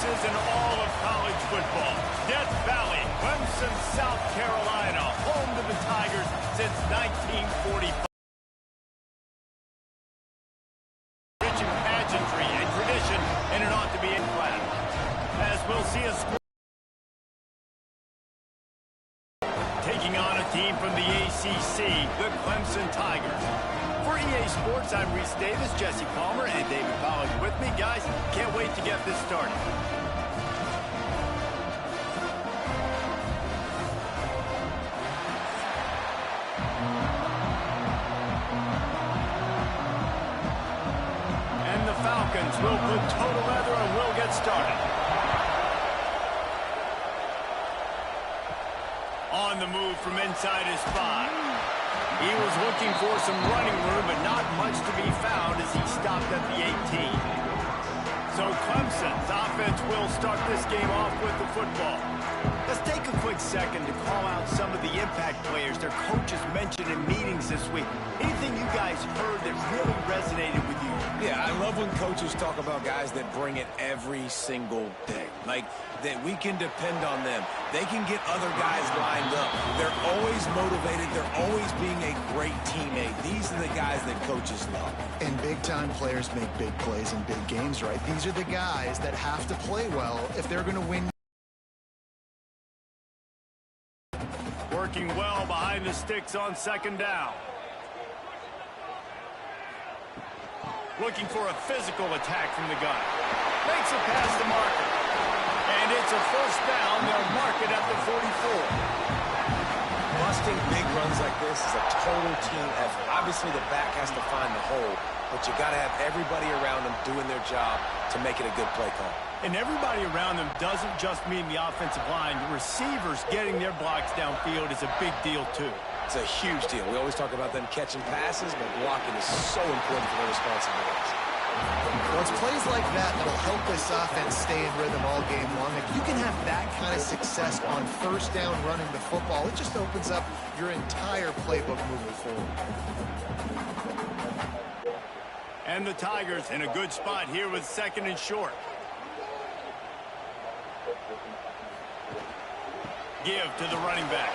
appearances in all of college football. Death Valley, Clemson, South Carolina, home to the Tigers since 1945. Rich in pageantry and tradition, and it ought to be in class. As we'll see a score. Taking on a team from the ACC, the Clemson Tigers. For EA Sports, I'm Reese Davis, Jesse Palmer, and David Pollack with me. Guys, can't wait to get this started. And the Falcons will put total leather and will get started. On the move from inside his 5. He was looking for some running room, but not much to be found as he stopped at the 18. So Clemson's offense will start this game off with the football. Let's take a quick second to call out some of the impact players their coaches mentioned in meetings this week. Anything you guys heard that really resonated with you? Yeah, I love when coaches talk about guys that bring it every single day. Like, that we can depend on them. They can get other guys lined up. They're always motivated. They're always being a great teammate. These are the guys that coaches love. And big-time players make big plays in big games, right? These are the guys that have to play well if they're going to win. Working well behind the sticks on second down. Looking for a physical attack from the gun. Makes it past the marker. And it's a first down. They'll mark it at the 44. Busting big runs like this is a total team effort. Obviously, the back has to find the hole, but you got to have everybody around them doing their job to make it a good play call. And everybody around them doesn't just mean the offensive line. The receivers getting their blocks downfield is a big deal, too. It's a huge deal. We always talk about them catching passes, but blocking is so important for their responsibilities. Well, it's plays like that that'll help this offense stay in rhythm all game long. If you can have that kind of success on first down running the football, it just opens up your entire playbook moving forward. And the Tigers in a good spot here with second and short. Give to the running back.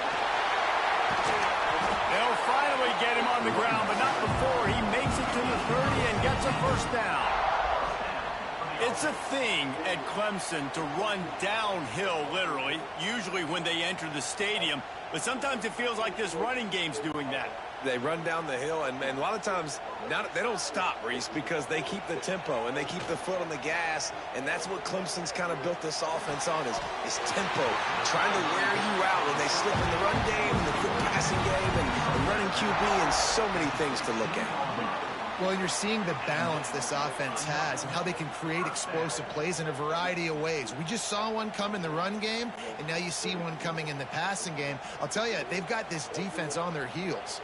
They'll finally get him on the ground, but not before he makes it to the 30 and gets a first down. It's a thing at Clemson to run downhill, literally, usually when they enter the stadium, but sometimes it feels like this running game's doing that. They run down the hill, and a lot of times they don't stop, Reese, because they keep the tempo and they keep the foot on the gas, and that's what Clemson's kind of built this offense on is tempo, trying to wear you out when they slip in the run game, the quick passing game, and running QB, and so many things to look at. Well, you're seeing the balance this offense has and how they can create explosive plays in a variety of ways. We just saw one come in the run game, and now you see one coming in the passing game. I'll tell you, they've got this defense on their heels.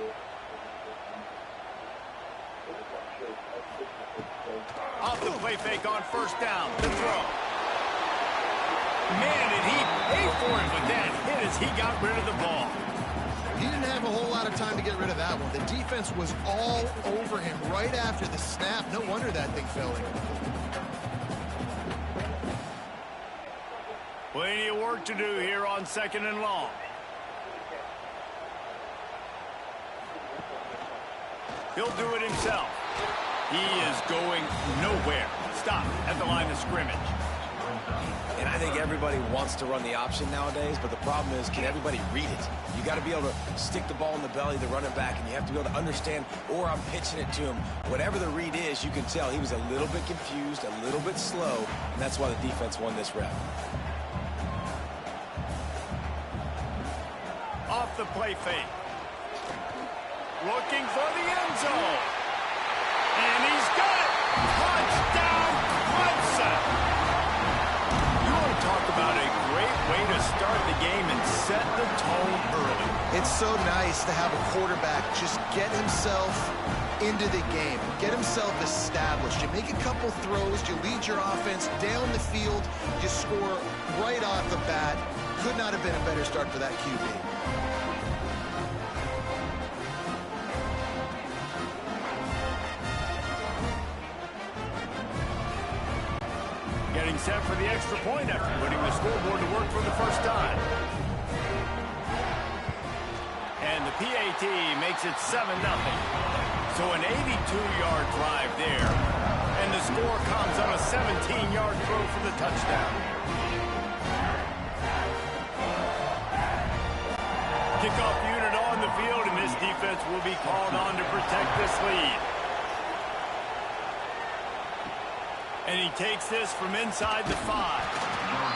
Off the play fake on first down. The throw. Man, did he pay for it with that hit as he got rid of the ball. He didn't have a whole lot of time to get rid of that one. The defense was all over him right after the snap. No wonder that thing fell in. Plenty of work to do here on second and long. He'll do it himself. He is going nowhere. Stop at the line of scrimmage. And I think everybody wants to run the option nowadays, but the problem is, can everybody read it? You got to be able to stick the ball in the belly of the running back, and you have to be able to understand, or I'm pitching it to him. Whatever the read is, you can tell he was a little bit confused, a little bit slow, and that's why the defense won this rep. Off the play fake. Looking for the end zone. And he's got it. Touchdown, Clemson. You want to talk about a great way to start the game and set the tone early. It's so nice to have a quarterback just get himself into the game, get himself established. You make a couple throws, you lead your offense down the field, you score right off the bat. Could not have been a better start for that QB. set for the extra point after putting the scoreboard to work for the first time. And the PAT makes it 7-0. So an 82-yard drive there. And the score comes on a 17-yard throw for the touchdown. Kickoff unit on the field, and this defense will be called on to protect this lead. And he takes this from inside the 5.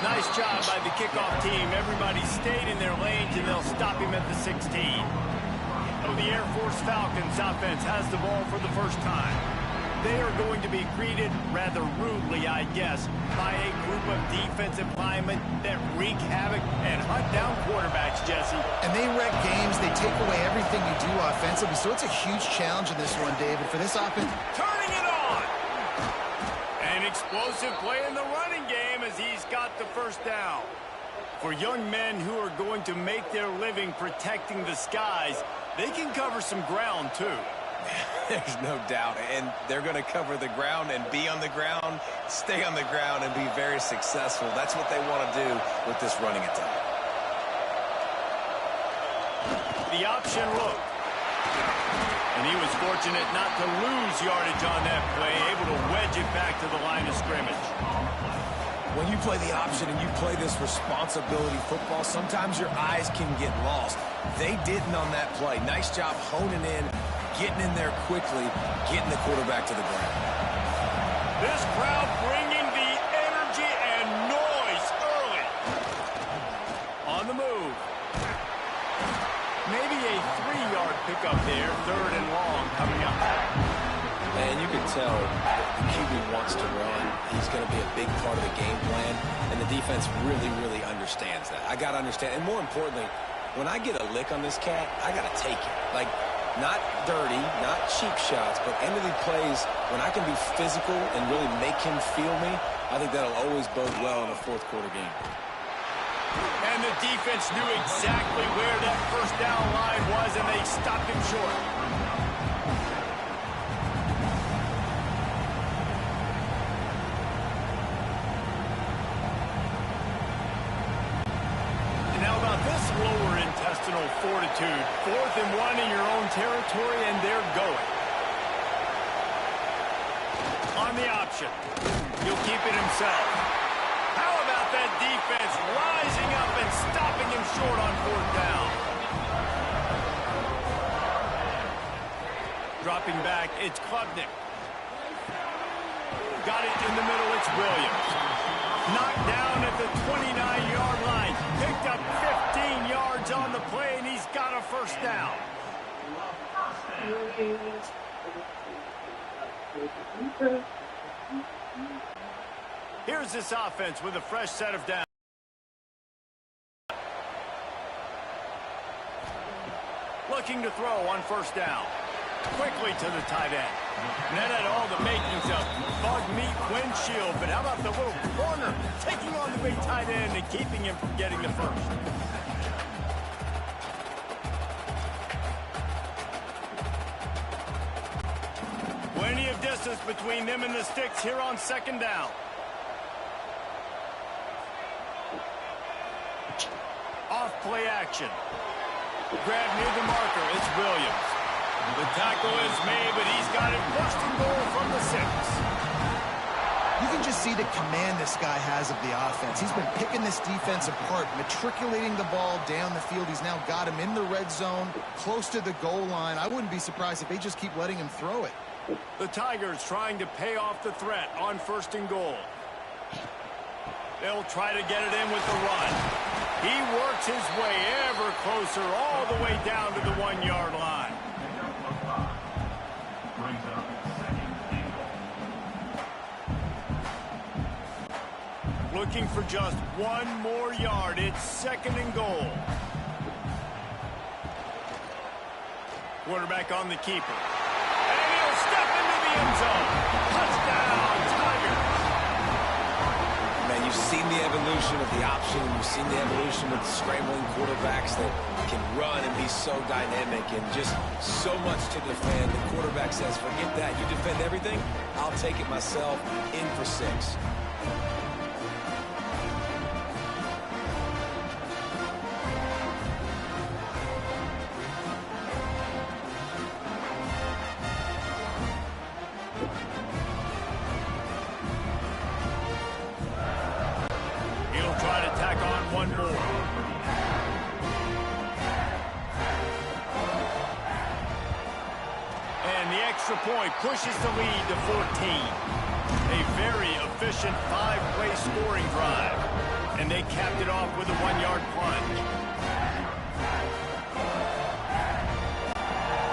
Nice job by the kickoff team. Everybody stayed in their lanes, and they'll stop him at the 16. So the Air Force Falcons offense has the ball for the first time. They are going to be greeted rather rudely, I guess, by a group of defensive linemen that wreak havoc and hunt down quarterbacks, Jesse. And they wreck games. They take away everything you do offensively. So it's a huge challenge in this one, David. For this offense, turning it on. An explosive play in the running game as he's got the first down. For young men who are going to make their living protecting the skies, they can cover some ground, too. There's no doubt, and they're going to cover the ground and be on the ground, stay on the ground, and be very successful. That's what they want to do with this running attack. The option look. And he was fortunate not to lose yardage on that play, able to wedge it back to the line of scrimmage. When you play the option and you play this responsibility football, sometimes your eyes can get lost. They didn't on that play. Nice job honing in, getting in there quickly, getting the quarterback to the ground. This crowd bringing the energy and noise early. On the move. Maybe a 3-yard pickup there, 3rd and long coming up. And you can tell the QB wants to run. He's going to be a big part of the game plan, and the defense really, really understands that. I got to understand, and more importantly, when I get a lick on this cat, I got to take it. Like, not dirty, not cheap shots, but end of the plays, when I can be physical and really make him feel me, I think that'll always bode well in a fourth-quarter game. And the defense knew exactly where that first down line was, and they stopped him short. And how about this lower intestinal fortitude? 4th and 1 in your own territory, and they're going. On the option. He'll keep it himself. How about that defense rising up and stopping him short on 4th down? Dropping back, it's Klubnik. Got it in the middle, it's Williams. Knocked down at the 29-yard line. Picked up 15 yards on the play, and he's got a first down. Here's this offense with a fresh set of downs. Looking to throw on 1st down. Quickly to the tight end. And that had all the makings of bug meat windshield, but how about the little corner taking on the big tight end and keeping him from getting the first? Plenty of distance between them and the sticks here on 2nd down. Off play action. Grab near the marker. It's Williams. The tackle is made, but he's got it 1st and goal from the 6. you can just see the command this guy has of the offense. He's been picking this defense apart, matriculating the ball down the field. He's now got him in the red zone, close to the goal line. I wouldn't be surprised if they just keep letting him throw it. The Tigers trying to pay off the threat on 1st and goal. They'll try to get it in with the run. He works his way ever closer all the way down to the 1-yard line. Looking for just 1 more yard. It's 2nd and goal. Quarterback on the keeper. And he'll step into the end zone. Touchdown, Tigers. Man, you've seen the evolution of the option. You've seen the evolution of the scrambling quarterbacks that can run and be so dynamic and just so much to defend. The quarterback says, forget that. You defend everything, I'll take it myself. In for 6. try to tack on one more. And the extra point pushes the lead to 14. A very efficient 5-play scoring drive. And they capped it off with a 1-yard plunge.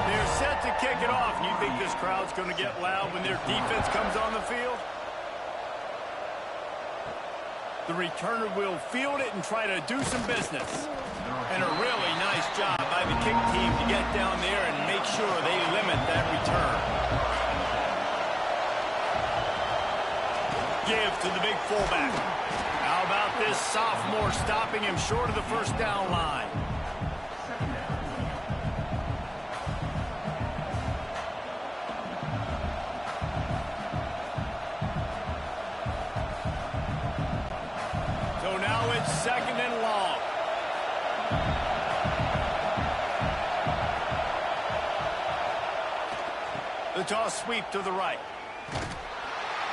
They're set to kick it off. And you think this crowd's going to get loud when their defense comes on the field? The returner will field it and try to do some business. And a really nice job by the kick team to get down there and make sure they limit that return. Give to the big fullback. How about this sophomore stopping him short of the first down line? So now it's second and long. The toss sweep to the right.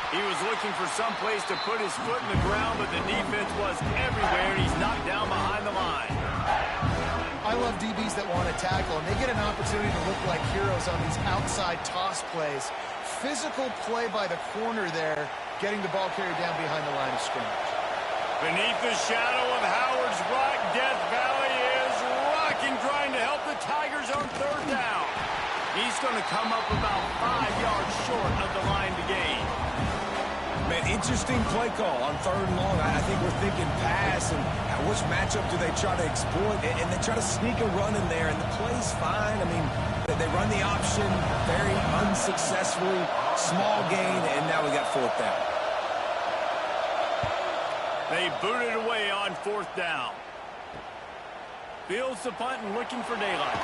He was looking for some place to put his foot in the ground, but the defense was everywhere, and he's knocked down behind the line. I love DBs that want to tackle, and they get an opportunity to look like heroes on these outside toss plays. Physical play by the corner there, getting the ball carried down behind the line of scrimmage. Beneath the shadow of Howard's Rock, Death Valley is rocking, trying to help the Tigers on third down. He's going to come up about 5 yards short of the line to gain. Man, interesting play call on third and long. I think we're thinking pass, and which matchup do they try to exploit? And they try to sneak a run in there, and the play's fine. I mean, they run the option very unsuccessfully, small gain, and now we got fourth down. They boot it away on fourth down. Fields the punt and looking for daylight.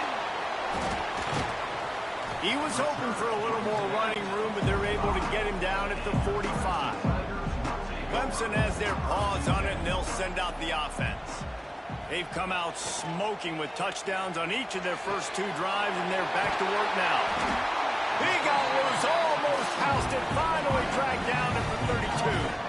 He was hoping for a little more running room, but they're able to get him down at the 45. Clemson has their paws on it, and they'll send out the offense. They've come out smoking with touchdowns on each of their first 2 drives, and they're back to work now. He got loose, almost housed it, finally dragged down at the 32.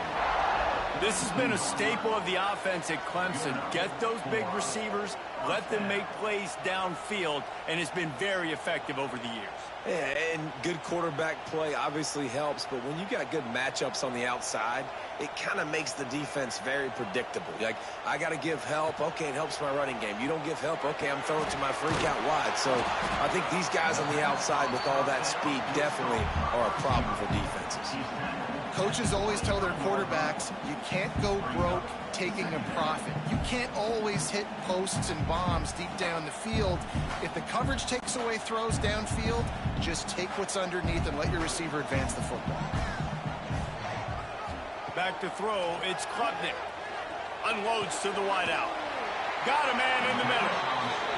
This has been a staple of the offense at Clemson. Get those big receivers, let them make plays downfield, and it's been very effective over the years. Yeah, and good quarterback play obviously helps, but when you got good matchups on the outside, it kind of makes the defense very predictable. Like, I got to give help. Okay, it helps my running game. You don't give help. Okay, I'm throwing to my freak out wide. So I think these guys on the outside with all that speed definitely are a problem for defenses. Coaches always tell their quarterbacks, you can't go broke taking a profit. You can't always hit posts and bombs deep down the field. If the coverage takes away throws downfield, just take what's underneath and let your receiver advance the football. Back to throw, it's Klubnik. Unloads to the wideout. Got a man in the middle.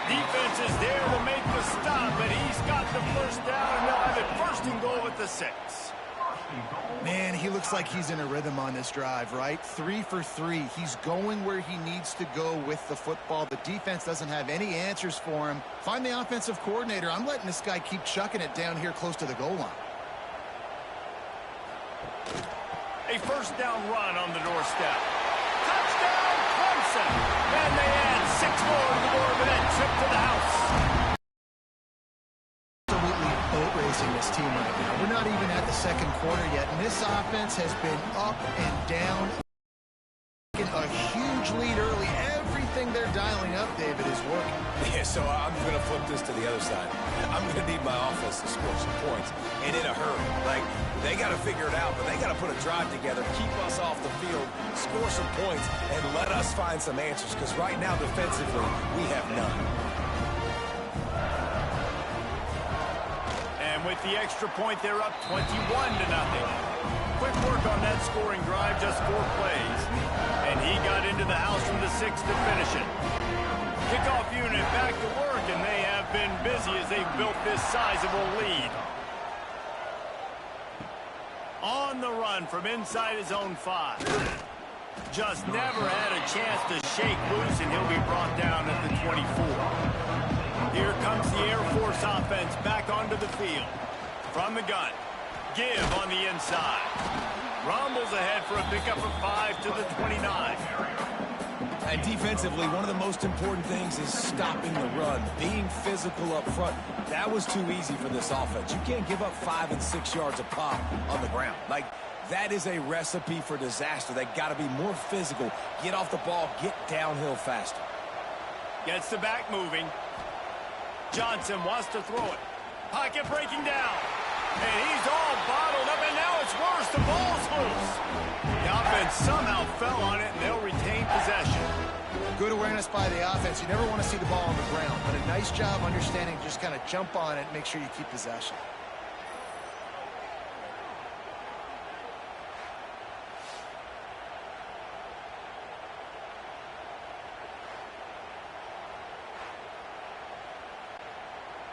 Defense is there to make the stop, but he's got the first down, and they'll have it first and goal at the 6. Man, he looks like he's in a rhythm on this drive, right? 3 for 3. He's going where he needs to go with the football. The defense doesn't have any answers for him. Find the offensive coordinator. I'm letting this guy keep chucking it down here close to the goal line. A first down run on the doorstep. Touchdown, Clemson! And they add 6 more to the board with that trip to the house. Racing this team right now. We're not even at the second quarter yet, and this offense has been up and down. A huge lead early. Everything they're dialing up, David, is working. Yeah, so I'm going to flip this to the other side. I'm going to need my offense to score some points, and in a hurry. Like, they got to figure it out, but they got to put a drive together, keep us off the field, score some points, and let us find some answers, because right now, defensively, we have none. With the extra point, they're up 21-0. Quick work on that scoring drive, just 4 plays. And he got into the house from the 6 to finish it. Kickoff unit back to work, and they have been busy as they've built this sizable lead. On the run from inside his own 5. Just never had a chance to shake loose, and he'll be brought down at the 24. Here comes the Air Force offense back onto the field. From the gun. Give on the inside. Rumbles ahead for a pickup of 5 to the 29. And defensively, one of the most important things is stopping the run, being physical up front. That was too easy for this offense. You can't give up 5 and 6 yards a pop on the ground. Like, that is a recipe for disaster. They got to be more physical, get off the ball, get downhill faster. Gets the back moving. Johnson wants to throw it. Pocket breaking down. And he's all bottled up, and now it's worse. The ball's loose. The offense somehow fell on it, and they'll retain possession. Good awareness by the offense. You never want to see the ball on the ground, but a nice job understanding just kind of jump on it and make sure you keep possession.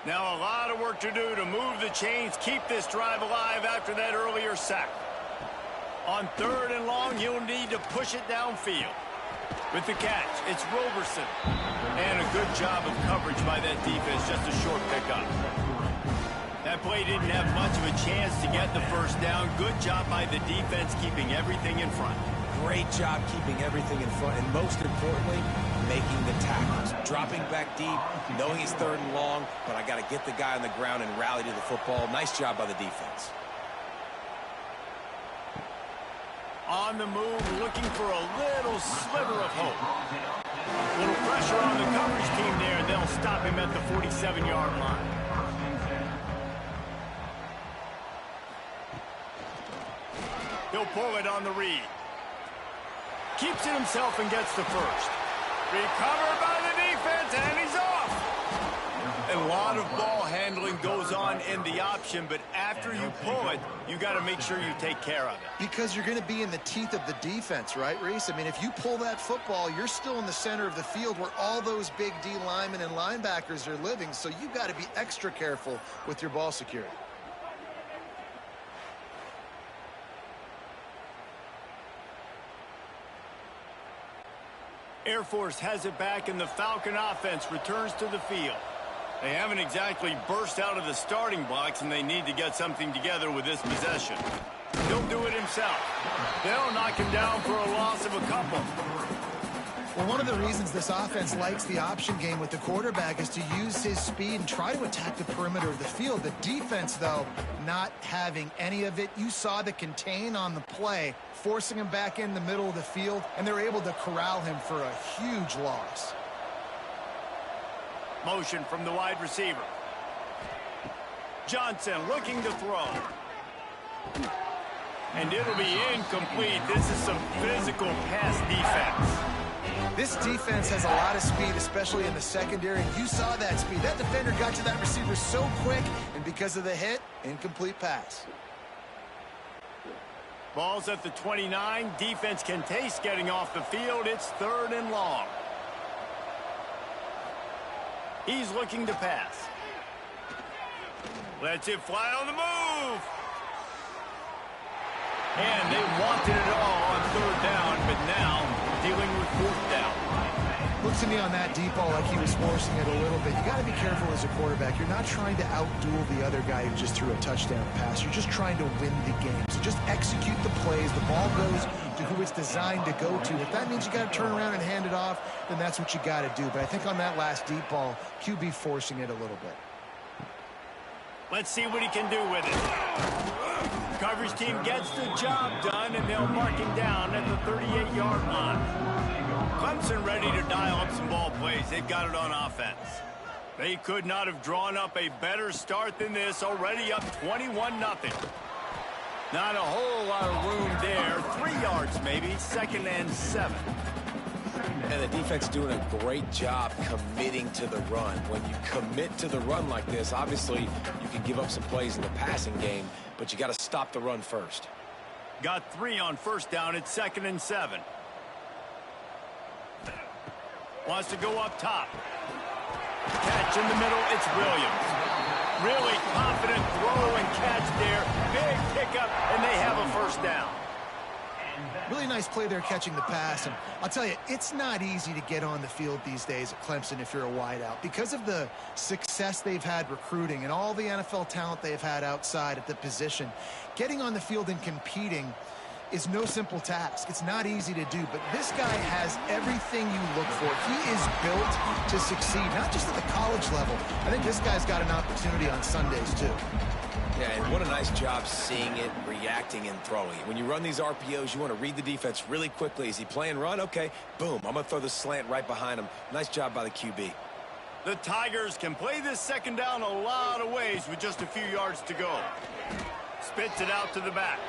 Now a lot of work to do to move the chains, keep this drive alive after that earlier sack. On 3rd and long, he'll need to push it downfield. With the catch, it's Roberson. And a good job of coverage by that defense, just a short pickup. That play didn't have much of a chance to get the first down. Good job by the defense keeping everything in front. Great job keeping everything in front, and most importantly, making the tackles. Dropping back deep, knowing it's 3rd and long, but I got to get the guy on the ground and rally to the football. Nice job by the defense. On the move, looking for a little sliver of hope. A little pressure on the coverage team there, and they'll stop him at the 47-yard line. He'll pull it on the read. Keeps it himself and gets the first. Recovered by the defense, and he's off. A lot of ball handling goes on in the option, but after you pull it, you got to make sure you take care of it. Because you're going to be in the teeth of the defense, right, Reese? I mean, if you pull that football, you're still in the center of the field where all those big D linemen and linebackers are living, so you got to be extra careful with your ball security. Air Force has it back, and the Falcon offense returns to the field. They haven't exactly burst out of the starting blocks, and they need to get something together with this possession. He'll do it himself. They'll knock him down for a loss of a couple. Well, one of the reasons this offense likes the option game with the quarterback is to use his speed and try to attack the perimeter of the field. The defense, though, not having any of it. You saw the contain on the play, forcing him back in the middle of the field, and they're able to corral him for a huge loss. Motion from the wide receiver. Johnson looking to throw. And it'll be incomplete. This is some physical pass defense. This defense has a lot of speed, especially in the secondary. You saw that speed. That defender got to that receiver so quick, and because of the hit, incomplete pass. Ball's at the 29. Defense can taste getting off the field. It's 3rd and long. He's looking to pass. Lets it fly on the move. And they wanted it all on 3rd down, but now dealing with 4th down. Looks to me on that deep ball like he was forcing it a little bit. You got to be careful as a quarterback. You're not trying to outduel the other guy who just threw a touchdown pass. You're just trying to win the game. So just execute the plays. The ball goes to who it's designed to go to. If that means you got to turn around and hand it off, then that's what you got to do. But I think on that last deep ball, QB forcing it a little bit. Let's see what he can do with it. Coverage team gets the job done, and they'll mark him down at the 38-yard line. Clemson ready to dial up some ball plays. They've got it on offense. They could not have drawn up a better start than this, already up 21-0. Not a whole lot of room there. 3 yards maybe, 2nd and 7. And the defense doing a great job committing to the run. When you commit to the run like this, obviously you can give up some plays in the passing game, but you got to stop the run first. Got 3 on 1st down. It's 2nd and 7. Wants to go up top. Catch in the middle. It's Williams. Really confident throw and catch there. Big pickup, and they have a 1st down. Really nice play there catching the pass. And I'll tell you, it's not easy to get on the field these days at Clemson if you're a wideout. Because of the success they've had recruiting and all the NFL talent they've had outside at the position, getting on the field and competing is no simple task. It's not easy to do, but this guy has everything you look for. He is built to succeed, not just at the college level. I think this guy's got an opportunity on Sundays, too. Yeah, and what a nice job seeing it, reacting, and throwing it. When you run these RPOs, you want to read the defense really quickly. Is he playing run? Okay, boom. I'm going to throw the slant right behind him. Nice job by the QB. The Tigers can play this second down a lot of ways with just a few yards to go. Spits it out to the back.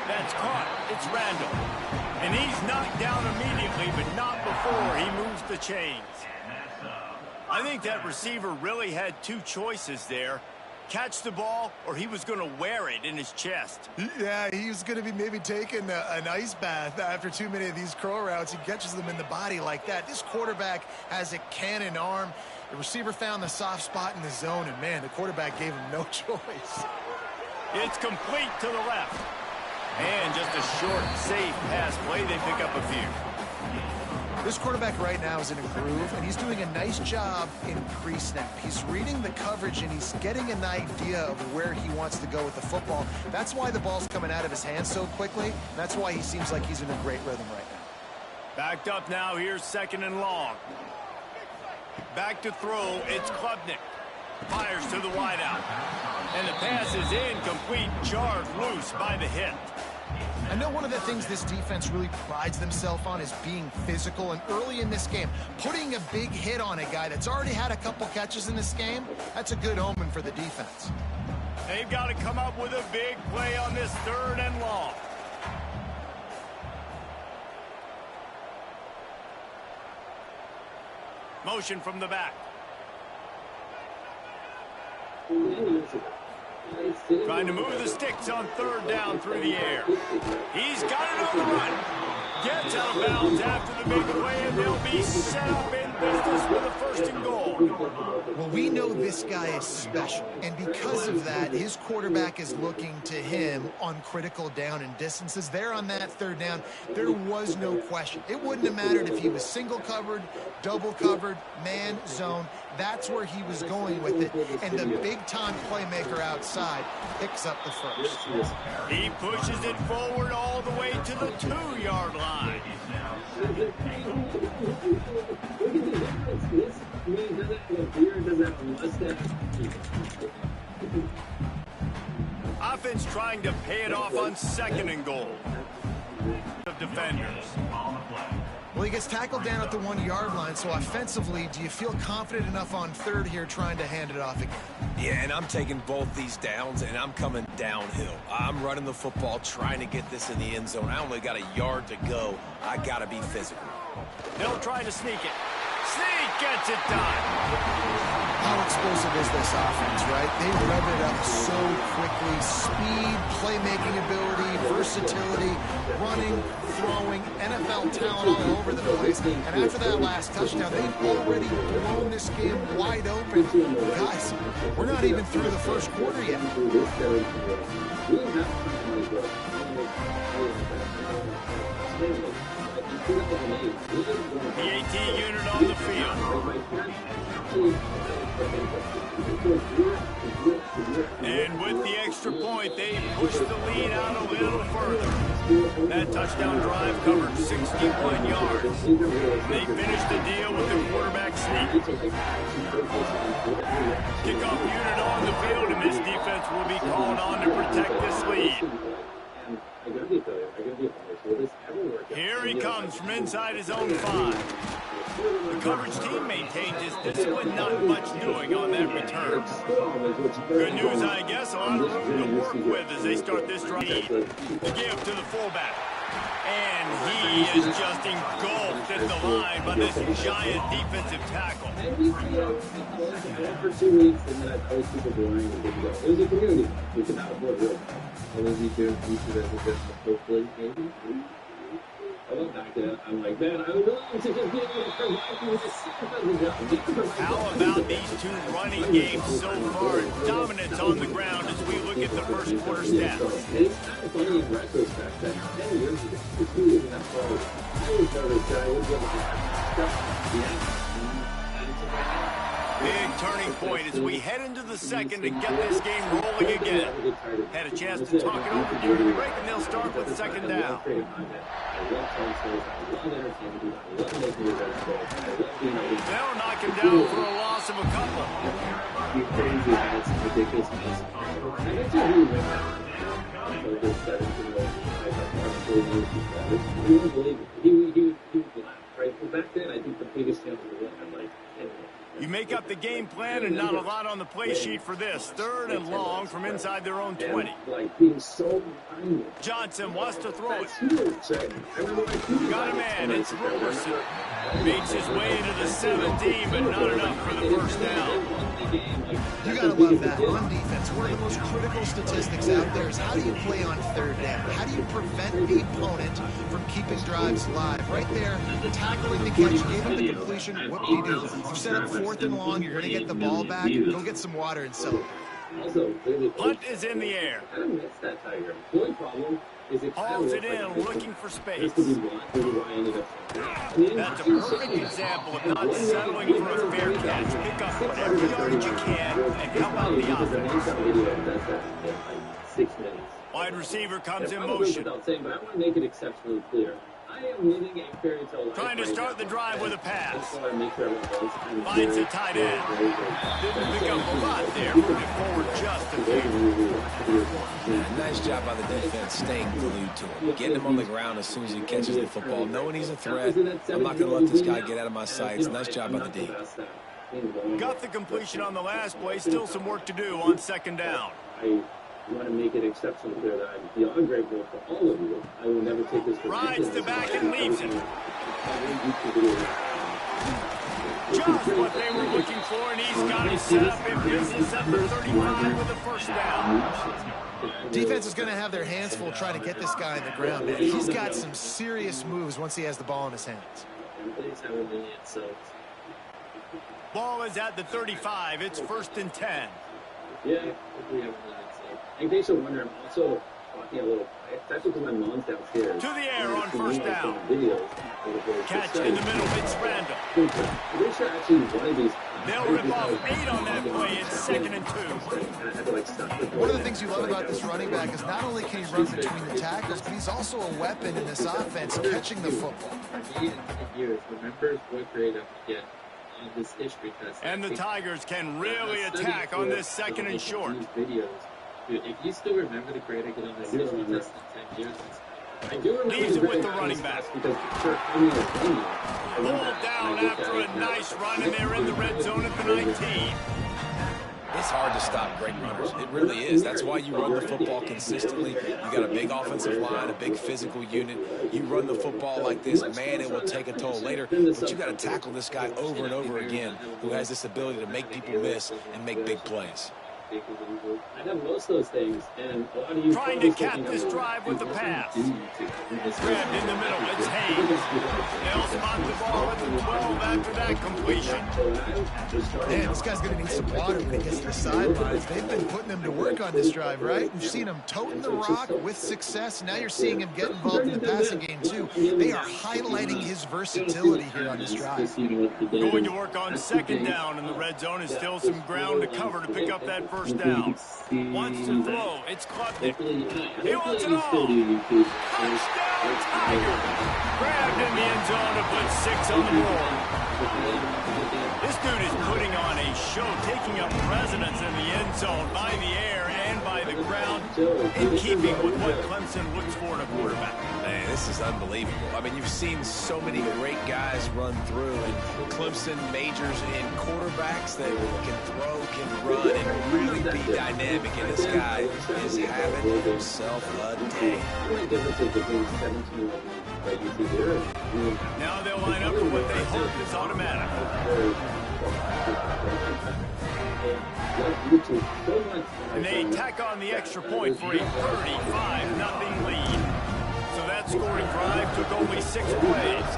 That's caught. It's Randall. And he's knocked down immediately, but not before he moves the chains. I think that receiver really had two choices there. Catch the ball, or he was going to wear it in his chest. Yeah, he was going to be maybe taking an ice bath after too many of these curl routes. He catches them in the body like that. This quarterback has a cannon arm. The receiver found the soft spot in the zone, and, man, the quarterback gave him no choice. It's complete to the left. And just a short, safe pass play. They pick up a few. This quarterback right now is in a groove, and he's doing a nice job in pre-snap. He's reading the coverage, and he's getting an idea of where he wants to go with the football. That's why the ball's coming out of his hands so quickly. That's why he seems like he's in a great rhythm right now. Backed up now. Here's 2nd and long. Back to throw. It's Klubnik. Fires to the wideout. And the pass is incomplete. Jarred loose by the hit. I know one of the things this defense really prides themselves on is being physical, and early in this game, putting a big hit on a guy that's already had a couple catches in this game, that's a good omen for the defense. They've got to come up with a big play on this 3rd and long. Motion from the back. Trying to move the sticks on 3rd down through the air. He's got it on the run. Gets out of bounds after the big play, and they'll be set up in business with a 1st and goal. Well, we know this guy is special, and because of that, his quarterback is looking to him on critical down and distances. There on that 3rd down, there was no question. It wouldn't have mattered if he was single covered, double covered, man, zone. That's where he was going with it, and the big-time playmaker outside picks up the 1st. He pushes it forward all the way to the 2-yard line. Offense trying to pay it off on 2nd and goal. Of defenders. Well, he gets tackled down at the 1-yard line, so offensively, do you feel confident enough on 3rd here trying to hand it off again? Yeah, and I'm taking both these downs, and I'm coming downhill. I'm running the football, trying to get this in the end zone. I only got a yard to go. I got to be physical. They'll try to sneak it. Sneak gets it done. How explosive is this offense, right? They rev it up so quickly. Speed, playmaking ability, versatility, running, throwing, NFL talent all over the place. And after that last touchdown, they've already blown this game wide open. Guys, we're not even through the 1st quarter yet. The 18 unit on the field. And with the extra point, they push the lead out a little further. That touchdown drive covered 61 yards. They finished the deal with the quarterback sneak. Kickoff unit on the field, and this defense will be called on to protect this lead. Here he comes from inside his own 5. The coverage team maintains his discipline, not much doing on that return. Good news, I guess, a lot of room to work with as they start this drive. The give to the fullback. And he is just engulfed at the line by this giant defensive tackle. For 2 weeks, and then I was super boring and didn't go. It was a community. We could not afford real. I was doing pieces as a business, hopefully, maybe. I love that. I'm like, man, I would love to just be able to provide with a How about these two running games so far? Dominance on the ground as we look at the 1st quarter stats. It's kind of funny in retrospect that 10 years ago, the 2 years in that play, I always thought this guy would be able to stuff. Yeah. Big turning point as we head into the second to get this game rolling again. Had a chance to talk it over during the break, and they'll start with second down. They'll knock him down for a loss of a couple. Back then, I think the biggest challenge was like You make up the game plan and not a lot on the play sheet for this. Third and long from inside their own 20. Johnson wants to throw it. Got a man. It's Roberson. Makes his way into the 17, but not enough for the first down. You got to love that. On defense, one of the most critical statistics out there is how do you play on third down? How do you prevent the opponent from keeping drives alive? Right there, tackling the catch, gave him the completion. What do? You set up fourth and long, you're going to get the ball back. Go get some water and celebrate. Punt is in the air. Hauls it in, looking for space. That's a perfect example of not settling for a fair catch. Pick up whatever yardage you can and help out the offense. Wide receiver comes in motion. But I want to make it exceptionally clear. I am living a fairy tale life. Trying to start the drive with a pass. Finds a tight end. Didn't pick up a lot there. Put it forward just a bit. Nice job by the defense staying glued to him. Getting him on the ground as soon as he catches the football. Knowing he's a threat. I'm not going to let this guy get out of my sights. Nice job by the D. Got the completion on the last play. Still some work to do on second down. I want to make it exceptionally clear that I'm beyond grateful for all of you. I will never take this for granted. Rides the back and leaves it. Just what they were looking for, and he's got it set up in business at the 35 with the first down. Defense is going to have their hands full trying to get this guy on the ground, man. He's got some serious moves once he has the ball in his hands. Ball is at the 35. It's first and 10. Yeah, in case you wonder, I'm also talking a little quiet. That's because my mom's downstairs. To the air on first down. Catch in the middle. It's Randall. They'll rip off 8 on that play. It's second and 2. One of the things you love about this running back is not only can he run between the tackles, but he's also a weapon in this offense, catching the football. And the Tigers can really attack on this second and short. Dude, if you still remember the grade I get on this history test in 10 years, I do remember leaves it with the running back. Pulled down after a nice run, and they're in the red zone at the 19. It's hard to stop great runners. It really is. That's why you run the football consistently. You got a big offensive line, a big physical unit. You run the football like this, man, it will take a toll later. But you got to tackle this guy over and over again who has this ability to make people miss and make big plays. I have most of those things, and a lot of you trying to cap this drive with the pass. Grabbed in the middle, it's Hayes. They'll spot the ball at the 12 after that completion. Man, this guy's going to need some water when he gets to the sidelines. They've been putting him to work on this drive, right? You've seen him toting the rock with success. Now you're seeing him get involved in the passing game, too. They are highlighting his versatility here on this drive. Going to work on second down in the red zone is still some ground to cover to pick up that first down. Wants to throw. It's Klubnik. He wants it all. Touchdown, Tiger. Grabbed in the end zone to put 6 on the board. This dude is putting on a show, taking up residence in the end zone by the air and by the ground, in keeping with what Clemson looks for in a quarterback. Man, this is unbelievable. I mean, you've seen so many great guys run through, and Clemson majors in quarterbacks that can throw, can run, and really be dynamic, and this guy is having himself a day. Now they'll line up for what they hope is automatic. And they tack on the extra point for a 35-0 lead. So that scoring drive took only 6 plays.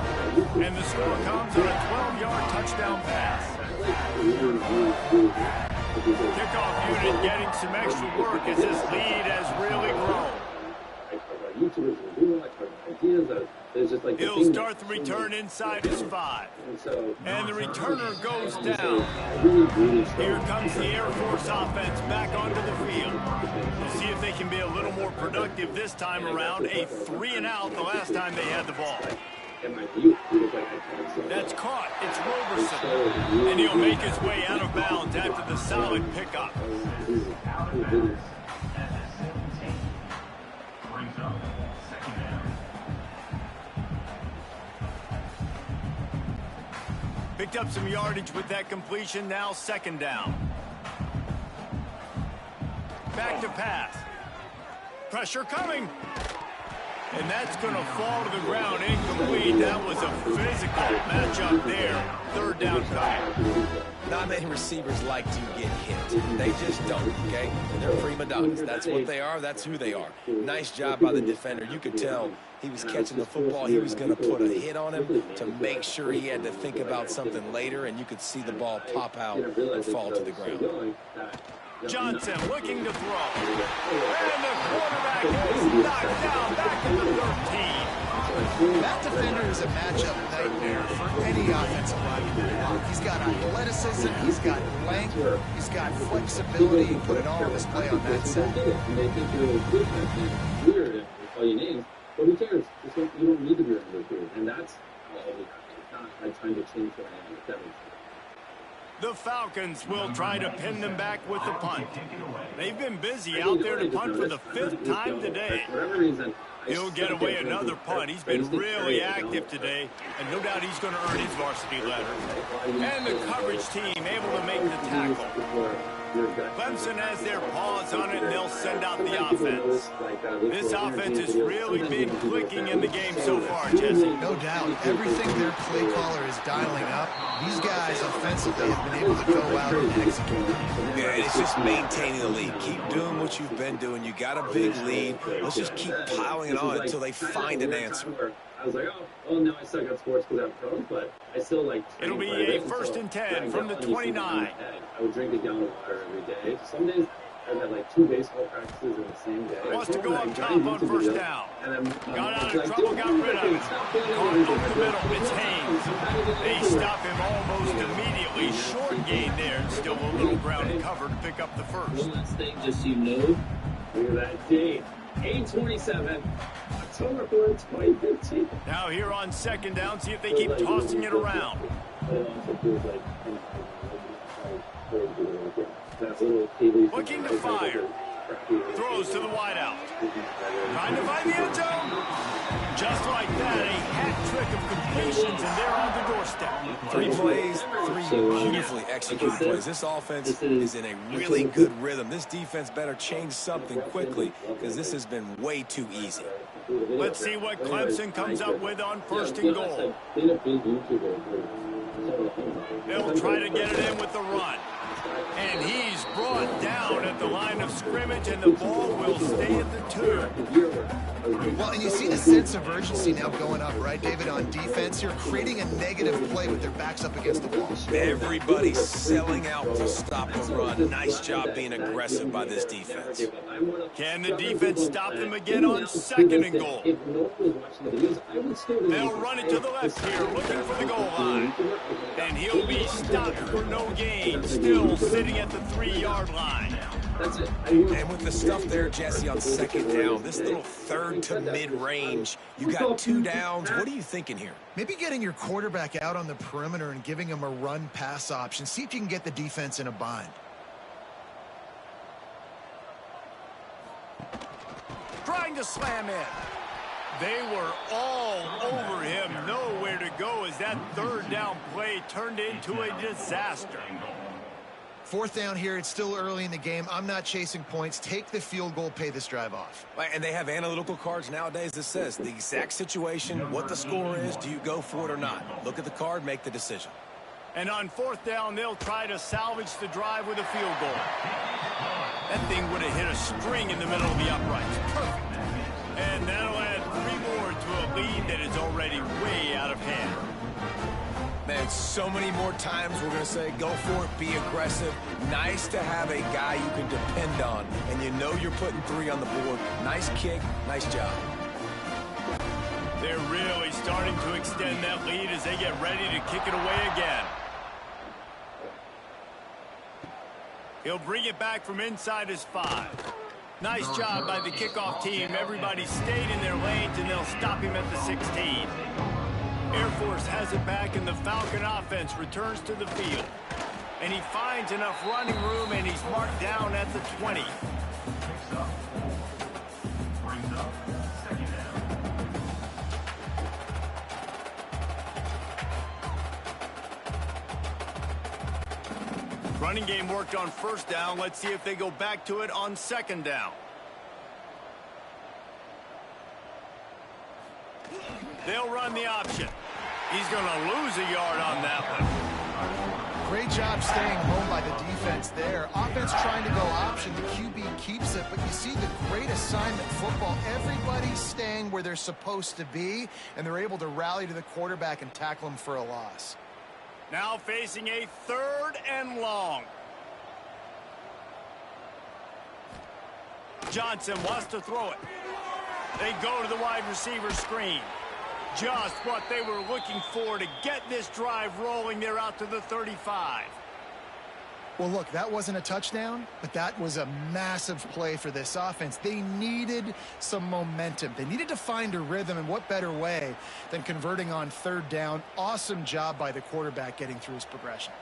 And the score comes on a 12-yard touchdown pass. Kickoff unit getting some extra work as this lead has really grown. YouTubers who do watch ideas that there's just like he'll start the return inside his 5. And the returner goes down. Here comes the Air Force offense back onto the field. We'll see if they can be a little more productive this time around. A 3-and-out the last time they had the ball. That's caught. It's Roberson. And he'll make his way out of bounds after the solid pickup. Picked up some yardage with that completion. Now 2nd down. Back to pass. Pressure coming. And that's going to fall to the ground incomplete. That was a physical matchup there. 3rd down coming. Not many receivers like to get hit. They just don't, okay? They're prima donnas. That's what they are. That's who they are. Nice job by the defender. You could tell he was catching the football. He was going to put a hit on him to make sure he had to think about something later, and you could see the ball pop out and fall to the ground. Johnson looking to throw. And the quarterback is knocked down back at the 13. That defender is a matchup nightmare for any offensive lineman. He's got athleticism, he's got length, he's got flexibility. He put it all on display on that set. Weird and call you names, but who cares? You don't need to be here. And that's all we have. It's not like trying to change what I am. If that makes sense. The Falcons will try to pin them back with the punt. They've been busy out there to punt for the 5th time today. He'll get away another punt. He's been really active today, and no doubt he's going to earn his varsity letter. And the coverage team able to make the tackle. Clemson has their paws on it, and they'll send out the offense. This offense has really been clicking in the game so far, Jesse. No doubt. Everything their play caller is dialing up, these guys offensively have been able to go out and execute. Yeah, it's just maintaining the lead. Keep doing what you've been doing. You got a big lead. Let's just keep piling it on until they find an answer. I was like, oh, no, I suck at sports because I'm pro, but I still like. It'll be a 1st and 10 from the 29. I would drink a gallon of water every day. Some days I'd have like 2 baseball practices in the same day. Wants to go up top on 1st down. Got out of trouble, got rid of it. Caught over the middle. It's Haynes. They stop him almost immediately. Short gain there, and still a little ground cover to pick up the 1st. One last thing, just so you know, look at that date, 8/27. October 4th, 2015. Now here on 2nd down, see if they keep tossing it around. Looking to fire. Throws to the wideout. Trying to find the end zone. Just like that, a hat trick of completions, and they're on the doorstep. 3 plays, 3 beautifully executed plays. This offense is in a really good rhythm. This defense better change something quickly because this has been way too easy. Let's see what Clemson comes up with on 1st and goal. They'll try to get it in with the run. And he's brought down at the line of scrimmage, and the ball will stay at the 2. Well, and you see the sense of urgency now going up, right, David, on defense. You're creating a negative play with their backs up against the wall. Everybody's selling out to stop the run. Nice job being aggressive by this defense. Can the defense stop them again on 2nd and goal? They'll run it to the left here, looking for the goal line. And he'll be stopped for no gain, still sitting at the 3-yard line. That's it. And with the stuff there, Jesse, on 2nd down, this little 3rd to mid-range, you got 2 downs. What are you thinking here? Maybe getting your quarterback out on the perimeter and giving him a run-pass option. See if you can get the defense in a bind. Trying to slam in. They were all over him. Nowhere to go as that 3rd down play turned into a disaster. 4th down here. It's still early in the game. I'm not chasing points. Take the field goal, pay this drive off. And they have analytical cards nowadays that says the exact situation, what the score is, do you go for it or not? Look at the card, make the decision. And on 4th down, they'll try to salvage the drive with a field goal. That thing would have hit a string in the middle of the uprights. Perfect. And that'll add 3 more to a lead that is already way out of hand. Man, so many more times we're going to say, go for it, be aggressive. Nice to have a guy you can depend on, and you know you're putting 3 on the board. Nice kick, nice job. They're really starting to extend that lead as they get ready to kick it away again. He'll bring it back from inside his 5. Nice job by the kickoff team. Everybody stayed in their lanes, and they'll stop him at the 16. Air Force has it back, and the Falcon offense returns to the field. And he finds enough running room, and he's marked down at the 20. Running game worked on first down. Let's see if they go back to it on second down. They'll run the option. He's going to lose a yard on that one. Great job staying home by the defense there. Offense trying to go option. The QB keeps it, but you see the great assignment football. Everybody's staying where they're supposed to be, and they're able to rally to the quarterback and tackle him for a loss. Now facing a 3rd and long. Johnson wants to throw it. They go to the wide receiver screen. Just what they were looking for to get this drive rolling. They're out to the 35. Well, look, that wasn't a touchdown, but that was a massive play for this offense. They needed some momentum. They needed to find a rhythm, and what better way than converting on 3rd down. Awesome job by the quarterback getting through his progression.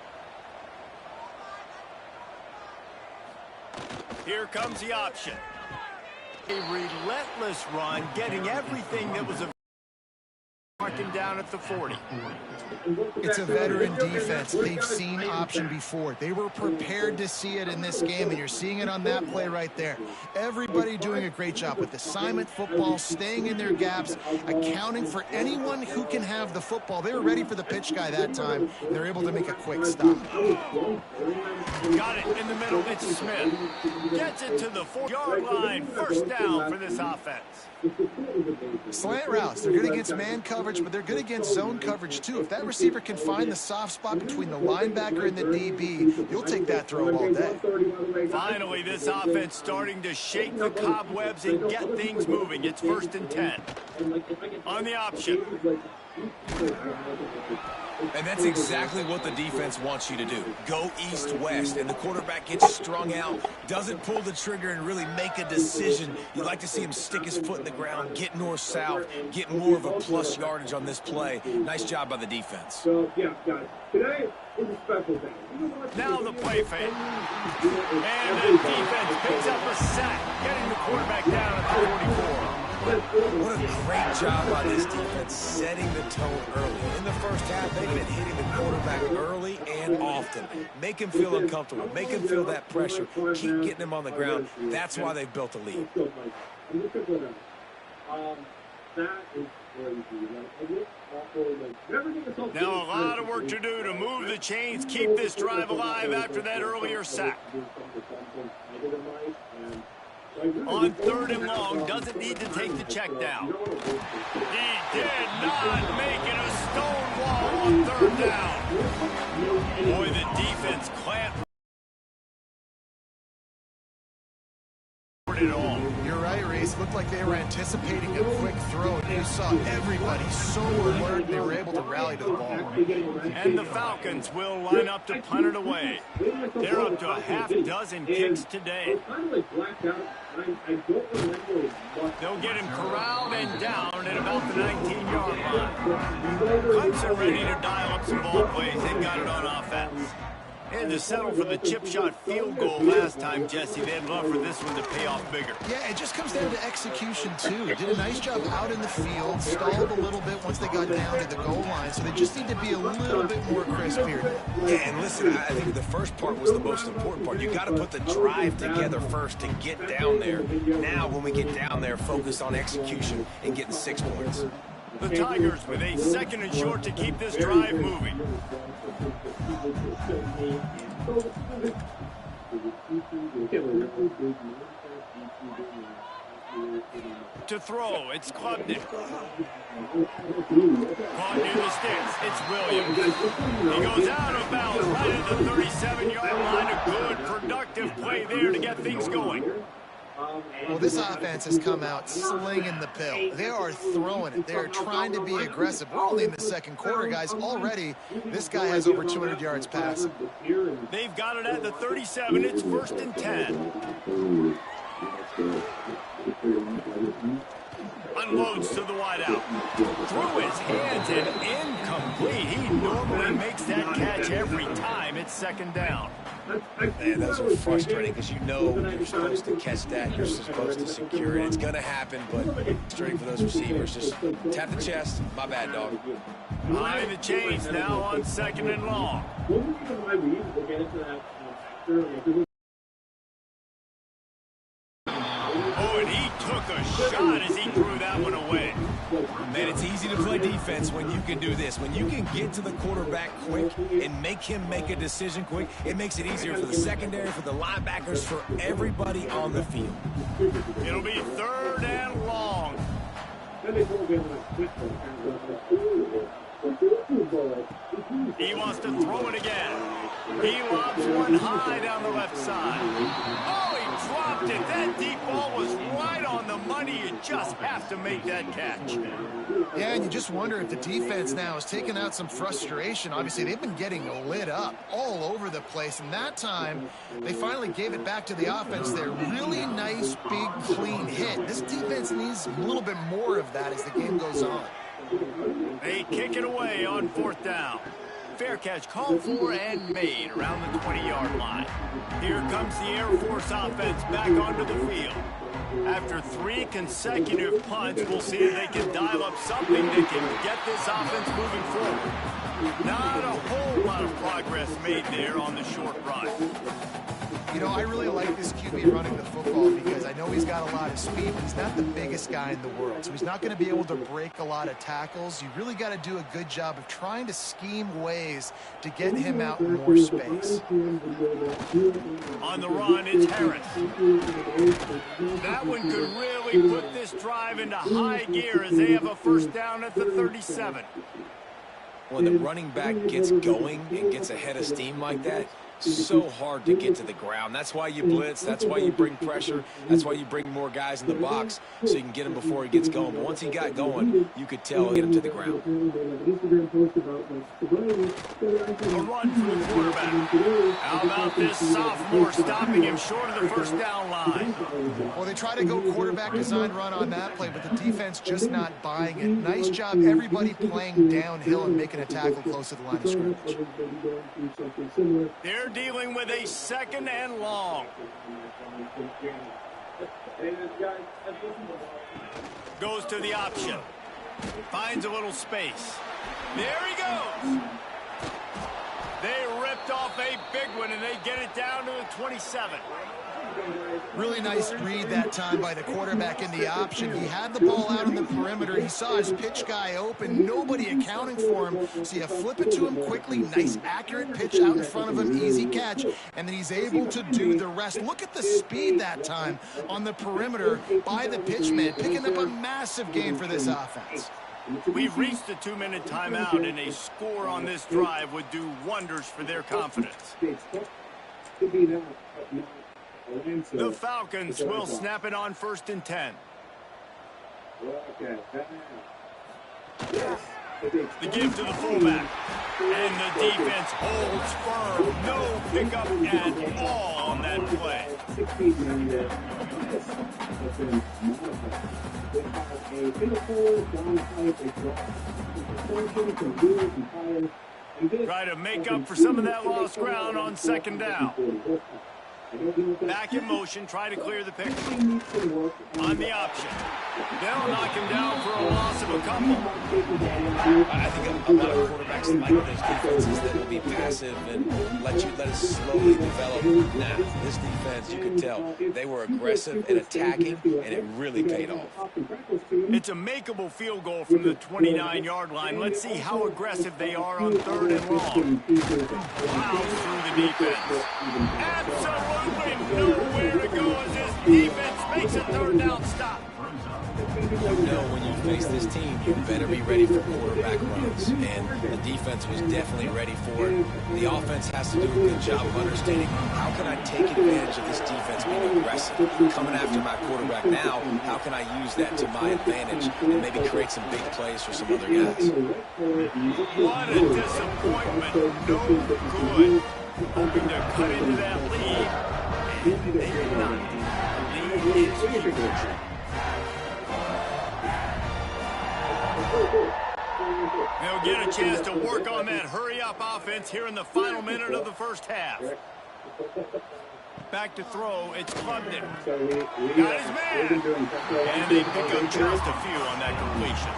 Here comes the option. A relentless run, getting everything that was available. Marking down at the 40. It's a veteran defense. They've seen option before. They were prepared to see it in this game, and you're seeing it on that play right there. Everybody doing a great job with assignment football, staying in their gaps, accounting for anyone who can have the football. They were ready for the pitch guy that time, and they're able to make a quick stop. Got it in the middle. It's Smith. Gets it to the 4-yard line. First down for this offense. Slant routes. They're good against man coverage, but they're good against zone coverage too. If that receiver can find the soft spot between the linebacker and the DB, you'll take that throw all day. Finally, this offense starting to shake the cobwebs and get things moving. It's 1st and 10. On the option. And that's exactly what the defense wants you to do. Go east-west, and the quarterback gets strung out, doesn't pull the trigger and really make a decision. You'd like to see him stick his foot in the ground, get north-south, get more of a plus yardage on this play. Nice job by the defense. So, yeah, guys, today is a special day. Now the play fake. And the defense picks up a sack, getting the quarterback down at the 44. What a great job by this defense, setting the tone early. In the first half, they've been hitting the quarterback early and often. Make him feel uncomfortable. Make him feel that pressure. Keep getting him on the ground. That's why they've built a lead. Now a lot of work to do to move the chains, keep this drive alive after that earlier sack. On 3rd and long, doesn't need to take the check down. He did not make it a stone wall on 3rd down. Boy, the defense clamped it all. You're right, Reese. Looked like they were anticipating a quick throw. You saw everybody so alert, they were able to rally to the ball. And the Falcons will line up to punt it away. They're up to a half dozen kicks today. They'll get him corralled and down at about the 19-yard line. Clemson ready to dial up some ball plays. They've got it on offense. And to settle for the chip shot field goal last time, Jesse, they'd love for this one to pay off bigger. Yeah, it just comes down to execution, too. Did a nice job out in the field, stalled a little bit once they got down to the goal line, so they just need to be a little bit more crisp here. Yeah, and listen, I think the first part was the most important part. You got to put the drive together first to get down there. Now, when we get down there, focus on execution and getting 6 points. The Tigers with a 2nd and short to keep this drive moving. To throw, it's Klubnik. Caught near the sticks, it's Williams. He goes out of bounds right at the 37-yard line. A good, productive play there to get things going. Well, this offense has come out slinging the pill. They are throwing it. They're trying to be aggressive. We're only in the second quarter, guys. Already, this guy has over 200 yards passing. They've got it at the 37. It's 1st and 10. Unloads to the wideout. Through his hands and incomplete. He normally makes that catch every time. It's 2nd down. Man, those are frustrating because you know you're supposed to catch that. You're supposed to secure it. It's going to happen, but frustrating for those receivers. Just tap the chest. My bad, dog. Behind the chains now on 2nd and long. Oh, and he took a shot as he threw that one away. Man, it's easy to play defense when you can do this. When you can get to the quarterback quick and make him make a decision quick, it makes it easier for the secondary, for the linebackers, for everybody on the field. It'll be 3rd and long. He wants to throw it again. He lobs one high down the left side. Oh, he dropped it. That deep ball was right on the money. You just have to make that catch. Yeah, and you just wonder if the defense now is taking out some frustration. Obviously, they've been getting lit up all over the place, and that time they finally gave it back to the offense there. Really nice, big, clean hit. This defense needs a little bit more of that as the game goes on. They kick it away on 4th down. Fair catch called for and made around the 20-yard line. Here comes the Air Force offense back onto the field. After 3 consecutive punts, we'll see if they can dial up something that can get this offense moving forward. Not a whole lot of progress made there on the short run. You know, I really like this QB running the football because I know he's got a lot of speed, but he's not the biggest guy in the world. So he's not going to be able to break a lot of tackles. You really got to do a good job of trying to scheme ways to get him out in more space. On the run, it's Harris. That one could really put this drive into high gear as they have a 1st down at the 37. When the running back gets going and gets ahead of steam like that, so hard to get to the ground. That's why you blitz. That's why you bring pressure. That's why you bring more guys in the box so you can get him before he gets going. But once he got going, you could tell get him to the ground. A run for the quarterback. How about this sophomore stopping him short of the 1st down line? Well, they try to go quarterback design run on that play, but the defense just not buying it. Nice job, everybody playing downhill and making a tackle close to the line of scrimmage. They're dealing with a 2nd and long. Goes to the option. Finds a little space. There he goes. They ripped off a big one, and they get it down to the 27. Really nice read that time by the quarterback in the option. He had the ball out on the perimeter. He saw his pitch guy open. Nobody accounting for him. So you flip it to him quickly. Nice, accurate pitch out in front of him. Easy catch. And then he's able to do the rest. Look at the speed that time on the perimeter by the pitchman, picking up a massive gain for this offense. We've reached the 2-minute timeout, and a score on this drive would do wonders for their confidence. The Falcons will snap it on 1st and 10. The give to the fullback. And the defense holds firm. No pickup at all on that play. Try to make up for some of that lost ground on 2nd down. Back in motion, try to clear the picture. On the option. They'll knock him down for a loss of a couple. I think a lot of quarterbacks like those defenses that will be passive and let it slowly develop. Now, this defense, you could tell, they were aggressive and attacking, and it really paid off. It's a makeable field goal from the 29-yard line. Let's see how aggressive they are on 3rd and long. Plows through the defense. Absolutely nowhere to go as this defense makes a 3rd down stop. You know when you face this team, you better be ready for quarterback runs. And the defense was definitely ready for it. The offense has to do a good job of understanding how can I take advantage of this defense being aggressive, coming after my quarterback now. How can I use that to my advantage and maybe create some big plays for some other guys? What a disappointment. No good. Hoping to cut into that lead. And they did not. The lead is huge. They'll get a chance to work on that hurry-up offense here in the final minute of the first half. Back to throw, it's Clemson. Got his man. And they pick up just a few on that completion.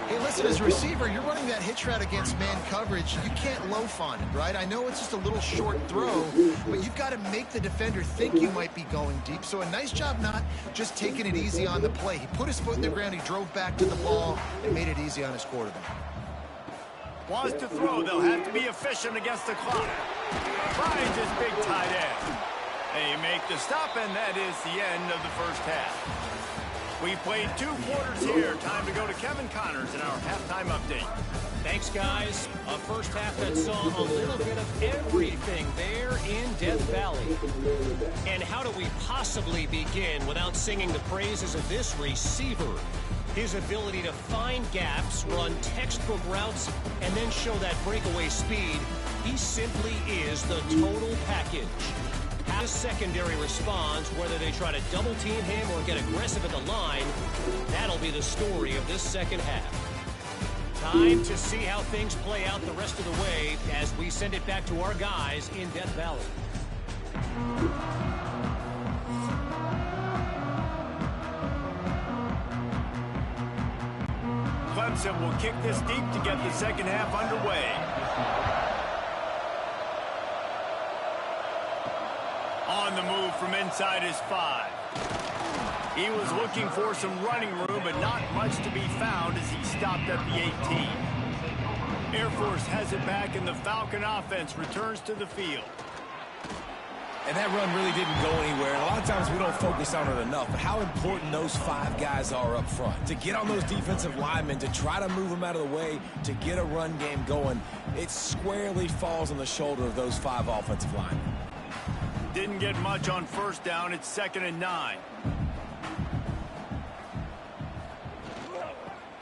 Hey, listen, as a receiver, you're running that hitch route against man coverage. You can't loaf on it, right? I know it's just a little short throw, but you've got to make the defender think you might be going deep. So a nice job not just taking it easy on the play. He put his foot in the ground, he drove back to the ball, and made it easy on his quarterback. Wants to throw. They'll have to be efficient against the clock. Finds his big tight end. They make the stop, and that is the end of the first half. We played 2 quarters here. Time to go to Kevin Connors in our halftime update. Thanks, guys. A first half that saw a little bit of everything there in Death Valley. And how do we possibly begin without singing the praises of this receiver? His ability to find gaps, run textbook routes, and then show that breakaway speed. He simply is the total package. How the secondary responds, whether they try to double-team him or get aggressive at the line, that'll be the story of this second half. Time to see how things play out the rest of the way as we send it back to our guys in Death Valley. Clemson will kick this deep to get the second half underway. On the move from inside his 5. He was looking for some running room, but not much to be found as he stopped at the 18. Air Force has it back, and the Falcon offense returns to the field. And that run really didn't go anywhere. And a lot of times we don't focus on it enough, but how important those 5 guys are up front. To get on those defensive linemen, to try to move them out of the way, to get a run game going, it squarely falls on the shoulder of those 5 offensive linemen. Didn't get much on first down. It's 2nd and 9.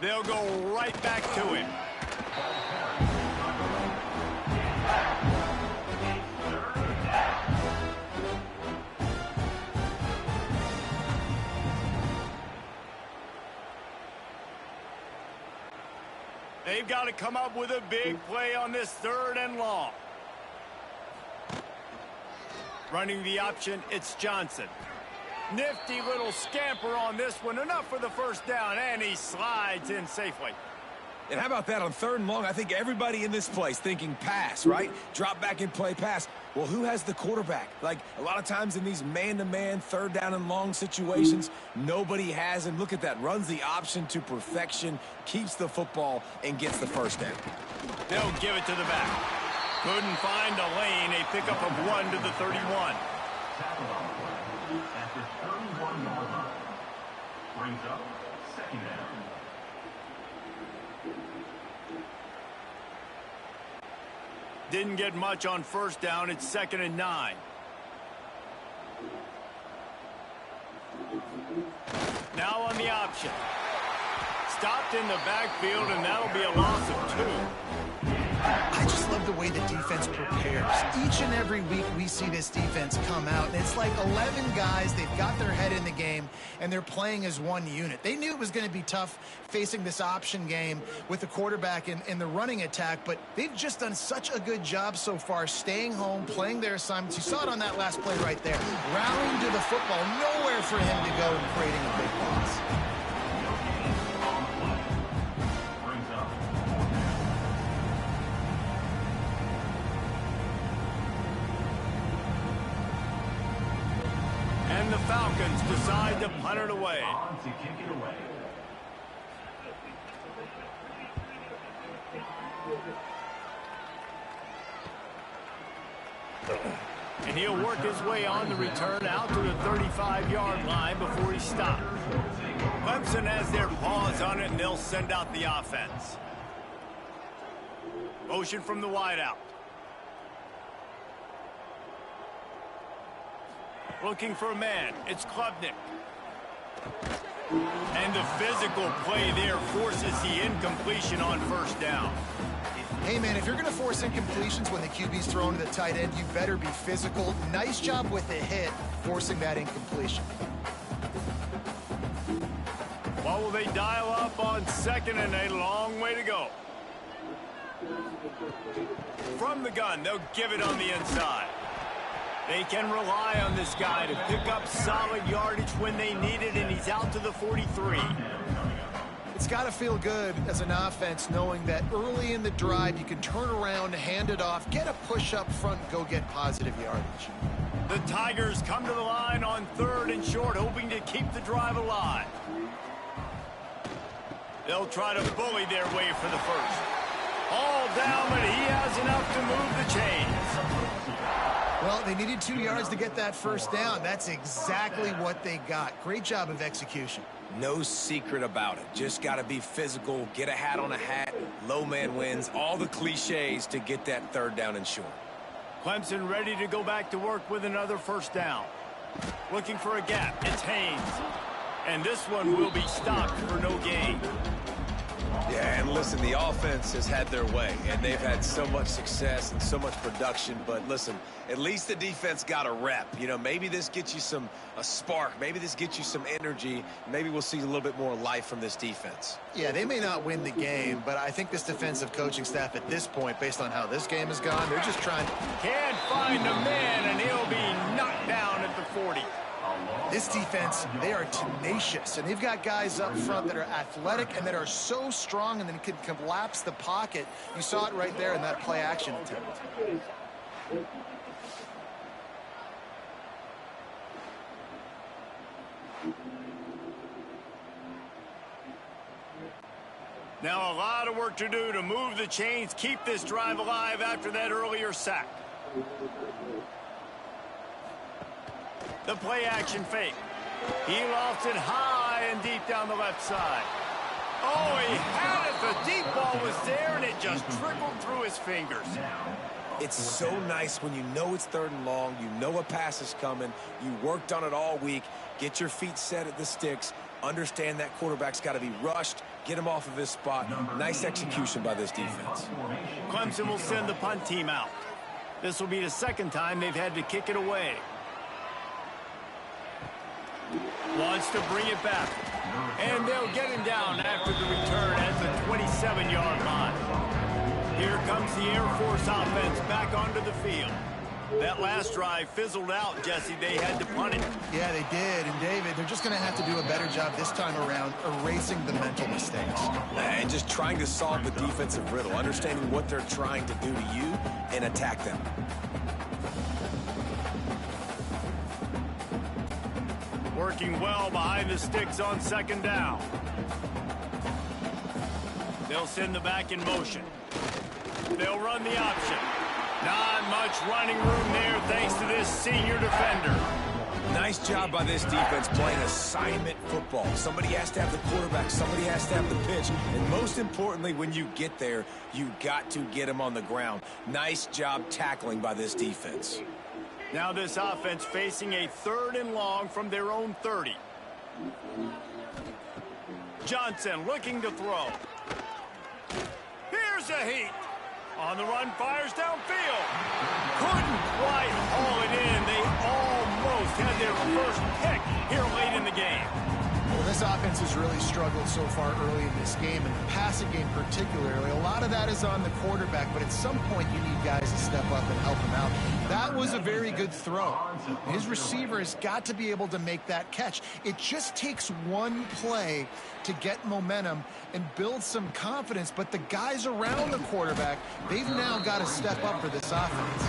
They'll go right back to him. They've got to come up with a big play on this 3rd and long. Running the option, it's Johnson. Nifty little scamper on this one. Enough for the first down, and he slides in safely. And how about that on 3rd and long? I think everybody in this place thinking pass, right? Drop back and play pass. Well, who has the quarterback? Like, a lot of times in these man-to-man, 3rd down and long situations, nobody has him. Look at that. Runs the option to perfection, keeps the football, and gets the first down. They'll give it to the back. Couldn't find a lane. A pickup of 1 to the 31. At the 31-yard line. Brings up 2nd down. Didn't get much on first down. It's 2nd and 9. Now on the option. Stopped in the backfield, and that'll be a loss of 2. I just love the way the defense prepares. Each and every week we see this defense come out, and it's like 11 guys. They've got their head in the game, and they're playing as one unit. They knew it was going to be tough facing this option game with the quarterback in the running attack, but they've just done such a good job so far staying home, playing their assignments. You saw it on that last play right there. Rallying to the football, nowhere for him to go and creating a big loss. And the Falcons decide to punt it away. On to kick it away. And he'll work his way on the return out to the 35-yard line before he stops. Clemson has their paws on it, and they'll send out the offense. Motion from the wideout. Looking for a man. It's Klubnik. And the physical play there forces the incompletion on first down. Hey, man, if you're going to force incompletions when the QB's thrown to the tight end, you better be physical. Nice job with the hit, forcing that incompletion. What will they dial up on second and a long way to go? From the gun, they'll give it on the inside. They can rely on this guy to pick up solid yardage when they need it, and he's out to the 43. It's got to feel good as an offense knowing that early in the drive you can turn around, hand it off, get a push up front, and go get positive yardage. The Tigers come to the line on 3rd and short, hoping to keep the drive alive. They'll try to bully their way for the first. All down, but he has enough to move the chains. Well, they needed 2 yards to get that first down. That's exactly what they got. Great job of execution. No secret about it. Just got to be physical, get a hat on a hat, low man wins, all the cliches to get that 3rd down and short. Clemson ready to go back to work with another first down. Looking for a gap. It's Haynes. And this one will be stopped for no gain. Yeah, and listen, the offense has had their way, and they've had so much success and so much production. But listen, at least the defense got a rep. You know, maybe this gets you a spark. Maybe this gets you some energy. Maybe we'll see a little bit more life from this defense. Yeah, they may not win the game, but I think this defensive coaching staff at this point, based on how this game has gone, they're just trying. Can't find a man, and he'll be knocked down at the 40. This defense, they are tenacious, and they've got guys up front that are athletic and that are so strong and then can collapse the pocket. You saw it right there in that play action attempt. Now a lot of work to do to move the chains, keep this drive alive after that earlier sack. The play action fake. He lofts it high and deep down the left side. Oh, he had it. The deep ball was there, and it just trickled through his fingers. It's so nice when you know it's 3rd and long, you know a pass is coming, you worked on it all week, get your feet set at the sticks, understand that quarterback's got to be rushed, get him off of his spot. Nice execution by this defense. Clemson will send the punt team out. This will be the 2nd time they've had to kick it away. Wants to bring it back. And they'll get him down after the return at the 27-yard line. Here comes the Air Force offense back onto the field. That last drive fizzled out, Jesse. They had to punt it. Yeah, they did. And, David, they're just going to have to do a better job this time around erasing the mental mistakes. And just trying to solve the defensive riddle, understanding what they're trying to do to you and attack them. Working well behind the sticks on 2nd down. They'll send the back in motion. They'll run the option. Not much running room there thanks to this senior defender. Nice job by this defense playing assignment football. Somebody has to have the quarterback. Somebody has to have the pitch. And most importantly, when you get there, you got to get him on the ground. Nice job tackling by this defense. Now this offense facing a 3rd and long from their own 30. Johnson looking to throw. Here's a heat. On the run, fires downfield. Couldn't quite haul it in. They almost had their first pick here late in the game. Well, this offense has really struggled so far early in this game, and the passing game particularly. A lot of that is on the quarterback, but at some point you need guys to step up and help him out. That was a very good throw. His receiver has got to be able to make that catch. It just takes one play to get momentum and build some confidence, but the guys around the quarterback, they've now got to step up for this offense.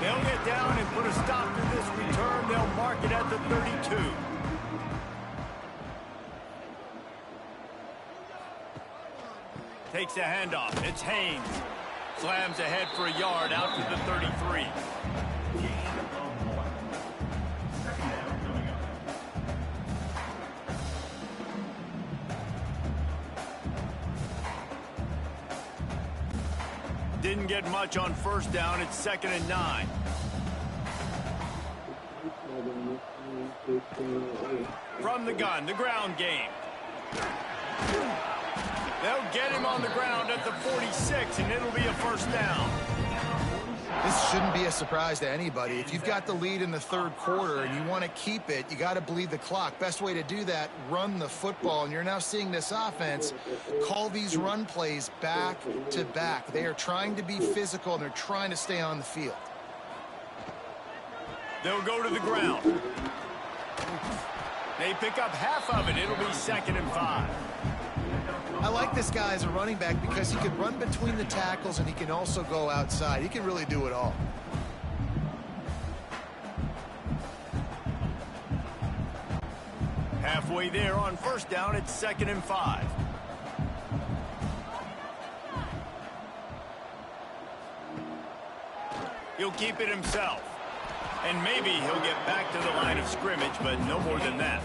They'll get down and put a stop to this return. They'll mark it at the 32. Takes a handoff. It's Haynes. Slams ahead for a yard out to the 33. didn't get much on first down. It's 2nd and 9. From the gun, the ground game. They'll get him on the ground at the 46, and it'll be a first down. This shouldn't be a surprise to anybody. If you've got the lead in the third quarter and you want to keep it, you got to bleed the clock. Best way to do that, run the football. And you're now seeing this offense call these run plays back to back. They are trying to be physical, and they're trying to stay on the field. They'll go to the ground. They pick up half of it. It'll be 2nd and 5. I like this guy as a running back because he can run between the tackles and he can also go outside. He can really do it all. Halfway there on first down, it's 2nd and 5. He'll keep it himself. And maybe he'll get back to the line of scrimmage, but no more than that.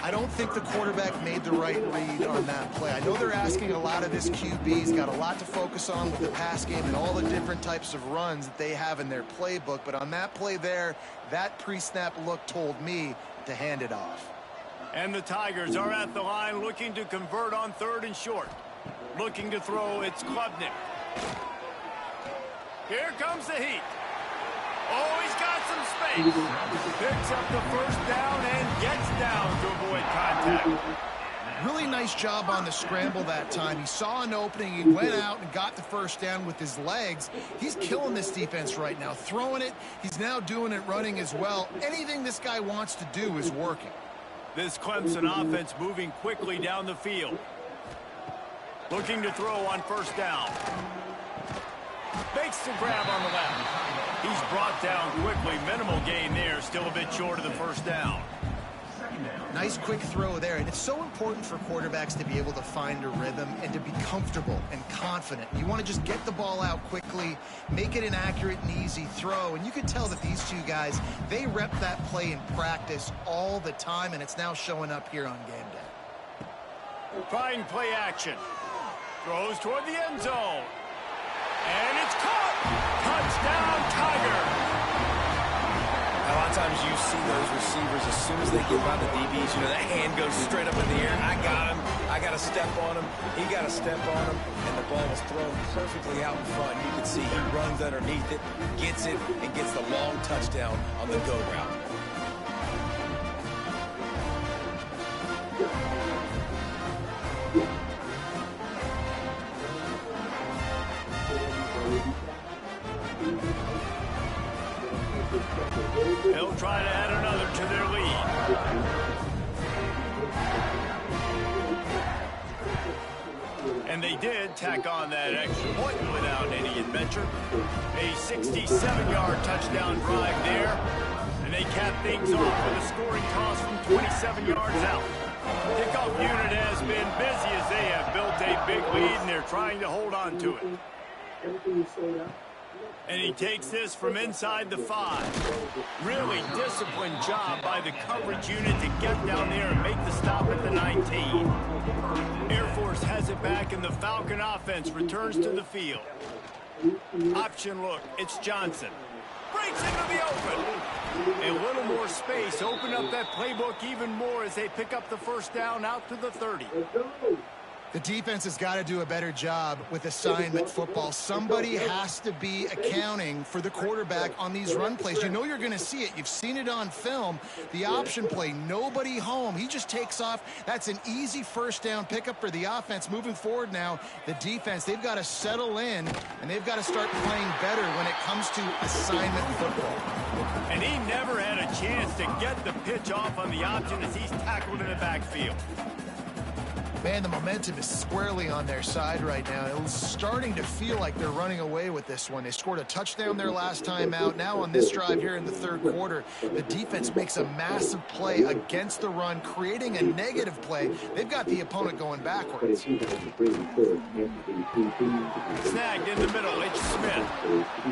I don't think the quarterback made the right read on that play. I know they're asking a lot of this QB. He's got a lot to focus on with the pass game and all the different types of runs that they have in their playbook. But on that play there, that pre-snap look told me to hand it off. And the Tigers are at the line looking to convert on 3rd and short. Looking to throw, it's Klubnik. Here comes the heat. Oh, he's got some space. Picks up the first down and gets down to avoid contact. Really nice job on the scramble that time. He saw an opening. He went out and got the first down with his legs. He's killing this defense right now. Throwing it. He's now doing it running as well. Anything this guy wants to do is working. This Clemson offense moving quickly down the field. Looking to throw on first down. Makes the grab on the left. He's brought down quickly. Minimal gain there. Still a bit short of the first down. Nice quick throw there. And it's so important for quarterbacks to be able to find a rhythm and to be comfortable and confident. You want to just get the ball out quickly, make it an accurate and easy throw. And you can tell that these two guys, they rep that play in practice all the time, and it's now showing up here on game day. Trying play action. Throws toward the end zone. And it's caught. Touchdown, Tiger. A lot of times you see those receivers, as soon as they get by the DBs, you know, that hand goes straight up in the air. I got him. I got to step on him. He got to step on him. And the ball was thrown perfectly out in front. You can see he runs underneath it, gets it, and gets the long touchdown on the go route. They'll try to add another to their lead. And they did tack on that extra point without any adventure. A 67-yard touchdown drive there. And they cap things off with a scoring toss from 27 yards out. Kickoff unit has been busy as they have built a big lead, and they're trying to hold on to it. And he takes this from inside the 5. Really disciplined job by the coverage unit to get down there and make the stop at the 19. Air Force has it back, and the Falcon offense returns to the field. Option look, it's Johnson. Breaks into the open. A little more space, open up that playbook even more as they pick up the first down out to the 30. The defense has got to do a better job with assignment football. Somebody has to be accounting for the quarterback on these run plays. You know you're going to see it. You've seen it on film. The option play, nobody home. He just takes off. That's an easy first down pickup for the offense. Moving forward now, the defense, they've got to settle in, and they've got to start playing better when it comes to assignment football. And he never had a chance to get the pitch off on the option as he's tackled in the backfield. Man, the momentum is squarely on their side right now. It's starting to feel like they're running away with this one. They scored a touchdown their last time out. Now on this drive here in the third quarter, the defense makes a massive play against the run, creating a negative play. They've got the opponent going backwards. Snagged in the middle, it's Smith.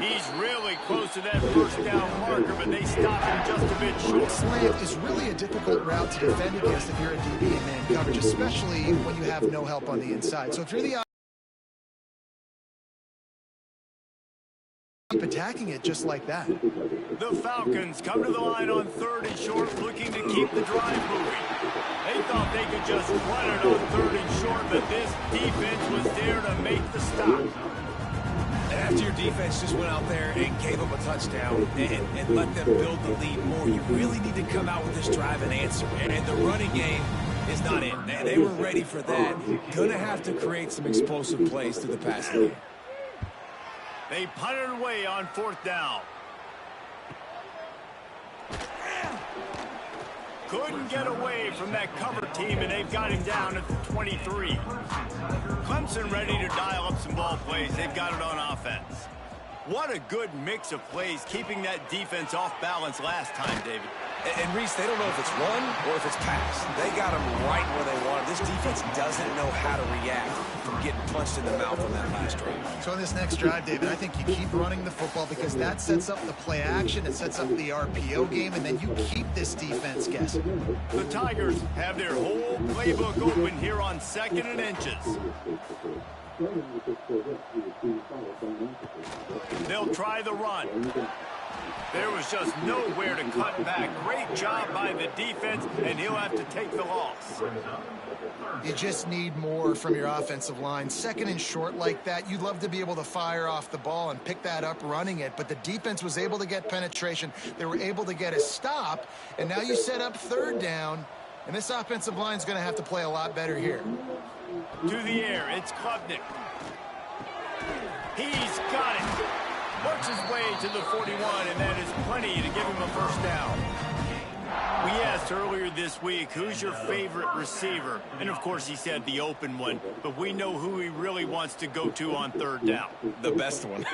He's really close to that first down marker, but they stop him just a bit short. Slant is really a difficult route to defend against if you're a DB in man coverage, especially when you have no help on the inside. So if you're the keep attacking it just like that. The Falcons come to the line on 3rd and short, looking to keep the drive moving. They thought they could just run it on 3rd and short, but this defense was there to make the stop. And after your defense just went out there and gave up a touchdown and let them build the lead more, you really need to come out with this drive and answer. And the running game is not in. They were ready for that. Gonna have to create some explosive plays through the passing game. They punted away on 4th down. Couldn't get away from that cover team, and they've got him down at the 23. Clemson ready to dial up some ball plays. They've got it on offense. What a good mix of plays, keeping that defense off balance last time, David. And Reese, they don't know if it's run or if it's pass. They got them right where they want them. This defense doesn't know how to react from getting punched in the mouth on that last drive. So on this next drive, David, I think you keep running the football because that sets up the play action, it sets up the RPO game, and then you keep this defense guessing. The Tigers have their whole playbook open here on 2nd and inches. They'll try the run. There was just nowhere to cut back. Great job by the defense, and he'll have to take the loss. You just need more from your offensive line. 2nd and short like that, you'd love to be able to fire off the ball and pick that up running it, but the defense was able to get penetration. They were able to get a stop, and now you set up 3rd down, and this offensive line is going to have to play a lot better here. To the air, it's Klubnik. He's got it. Works his way to the 41, and that is plenty to give him a 1st down. We asked earlier this week, who's your favorite receiver? And, of course, he said the open one, but we know who he really wants to go to on 3rd down. The best one.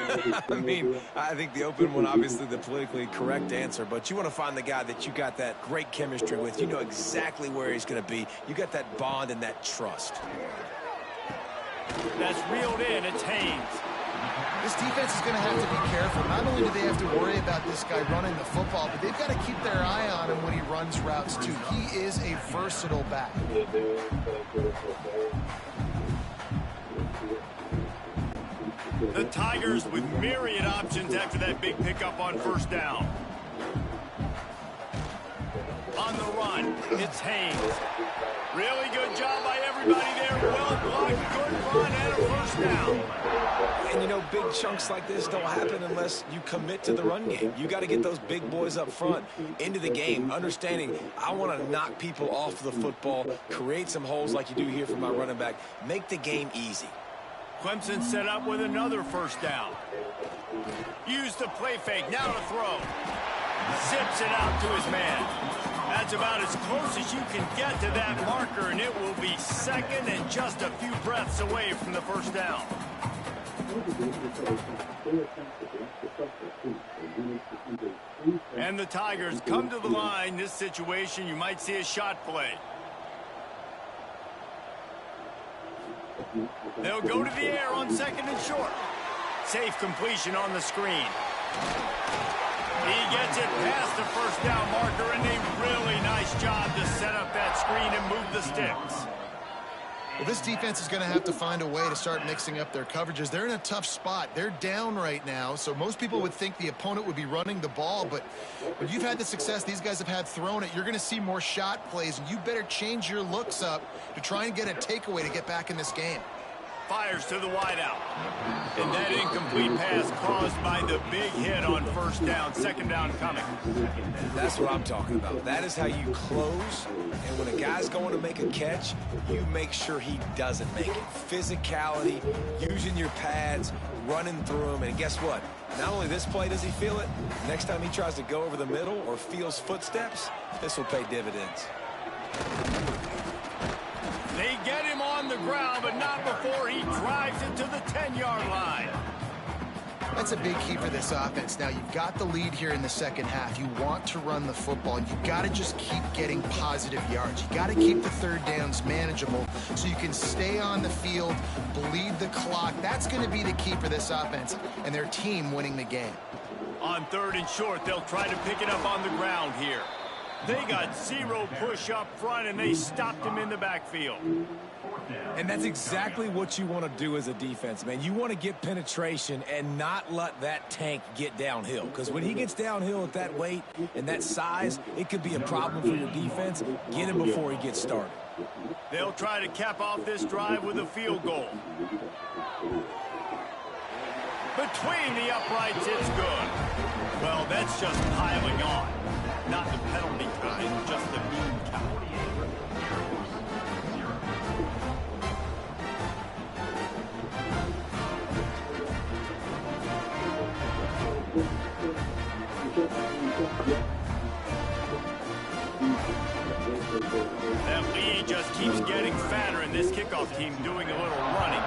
I mean, I think the open one, obviously the politically correct answer, but you want to find the guy that you got that great chemistry with. You know exactly where he's going to be. You got that bond and that trust. That's reeled in. It's Haynes. This defense is going to have to be careful. Not only do they have to worry about this guy running the football, but they've got to keep their eye on him when he runs routes, too. He is a versatile back. The Tigers with myriad options after that big pickup on 1st down. On the run, it's Haynes. Really good job by everybody there. Well blocked, good run, and a 1st down. And, you know, big chunks like this don't happen unless you commit to the run game. You got to get those big boys up front into the game, understanding I want to knock people off the football, create some holes like you do here for my running back, make the game easy. Clemson set up with another 1st down. Use the play fake, now to throw. Zips it out to his man. That's about as close as you can get to that marker, and it will be 2nd and just a few breaths away from the 1st down. And the Tigers come to the line. This situation, you might see a shot play. They'll go to the air on 2nd and short. Safe completion on the screen. He gets it past the 1st down marker, and a really nice job to set up that screen and move the sticks. Well, this defense is going to have to find a way to start mixing up their coverages. They're in a tough spot. They're down right now, so most people would think the opponent would be running the ball, but when you've had the success these guys have had throwing it, you're going to see more shot plays, and you better change your looks up to try and get a takeaway to get back in this game. Fires to the wideout. And that incomplete pass caused by the big hit on 1st down. 2nd down coming. That's what I'm talking about. That is how you close. And when a guy's going to make a catch, you make sure he doesn't make it. Physicality, using your pads, running through him. And guess what? Not only this play does he feel it, next time he tries to go over the middle or feels footsteps, this will pay dividends. They get him on the ground, but not before he drives it to the 10-yard line. That's a big key for this offense. Now, you've got the lead here in the 2nd half. You want to run the football. You've got to just keep getting positive yards. You got to keep the 3rd downs manageable so you can stay on the field, bleed the clock. That's going to be the key for this offense and their team winning the game. On 3rd and short, they'll try to pick it up on the ground here. They got zero push up front, and they stopped him in the backfield. And that's exactly what you want to do as a defense, man. You want to get penetration and not let that tank get downhill. Because when he gets downhill at that weight and that size, it could be a problem for your defense. Get him before he gets started. They'll try to cap off this drive with a field goal. Between the uprights, it's good. Well, that's just piling on. Not the penalty kind, just the mean kind. That lead just keeps getting fatter, and this kickoff team doing a little running.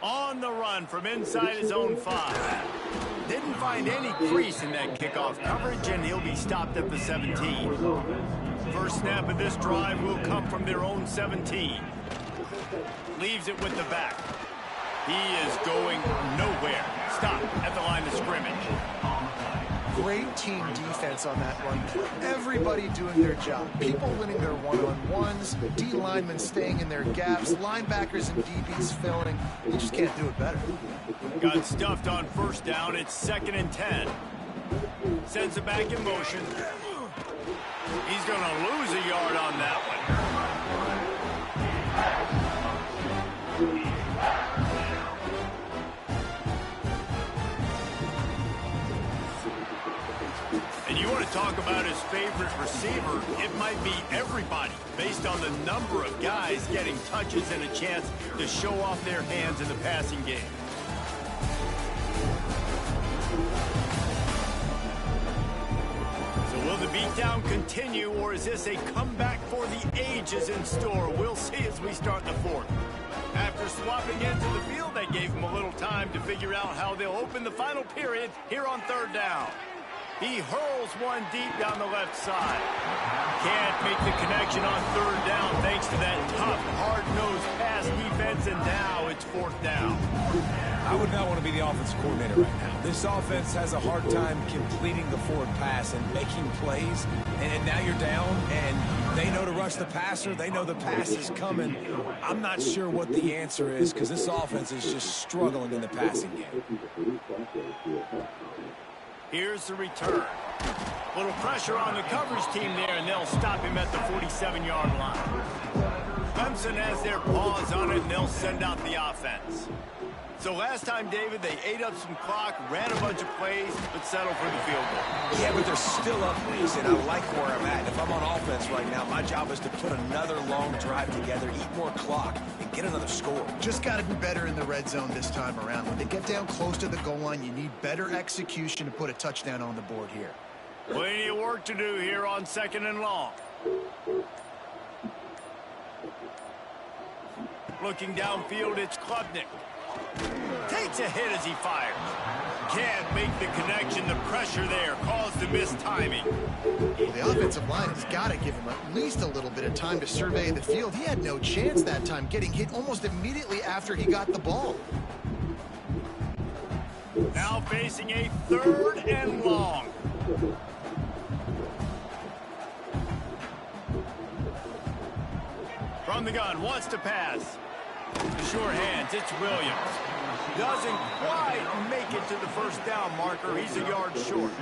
On the run from inside his own 5. Didn't find any crease in that kickoff coverage, and he'll be stopped at the 17. First snap of this drive will come from their own 17. Leaves it with the back. He is going nowhere. Stop at the line of scrimmage. Great team defense on that run play. Everybody doing their job. People winning their one-on-ones, D linemen staying in their gaps, linebackers and DBs filling. You just can't do it better. Got stuffed on first down. It's 2nd and 10. Sends it back in motion. He's going to lose a yard on that one. And you want to talk about his favorite receiver, it might be everybody, based on the number of guys getting touches and a chance to show off their hands in the passing game. So will the beatdown continue, or is this a comeback for the ages in store? We'll see as we start the 4th. After swapping into the field, that gave him a little time to figure out how they'll open the final period here on 3rd down. He hurls one deep down the left side. Can't make the connection on 3rd down thanks to that tough, hard-nosed pass defense, and now it's 4th down. I would not want to be the offensive coordinator right now. This offense has a hard time completing the forward pass and making plays, and now you're down, and they know to rush the passer. They know the pass is coming. I'm not sure what the answer is because this offense is just struggling in the passing game. Here's the return. Little pressure on the coverage team there, and they'll stop him at the 47-yard line. Clemson has their paws on it, and they'll send out the offense. So last time, David, they ate up some clock, ran a bunch of plays, but settled for the field goal. Yeah, but they're still up, Reese, and I like where I'm at. If I'm on offense right now, my job is to put another long drive together, eat more clock, and get another score. Just got to be better in the red zone this time around. When they get down close to the goal line, you need better execution to put a touchdown on the board here. Plenty of work to do here on 2nd and long. Looking downfield, it's Klubnik. Takes a hit as he fires. Can't make the connection. The pressure there caused the missed timing. The offensive line has got to give him at least a little bit of time to survey the field. He had no chance that time, getting hit almost immediately after he got the ball. Now facing a 3rd and long. From the gun, wants to pass. Sure hands, it's Williams. Doesn't quite make it to the 1st down marker. He's a yard short.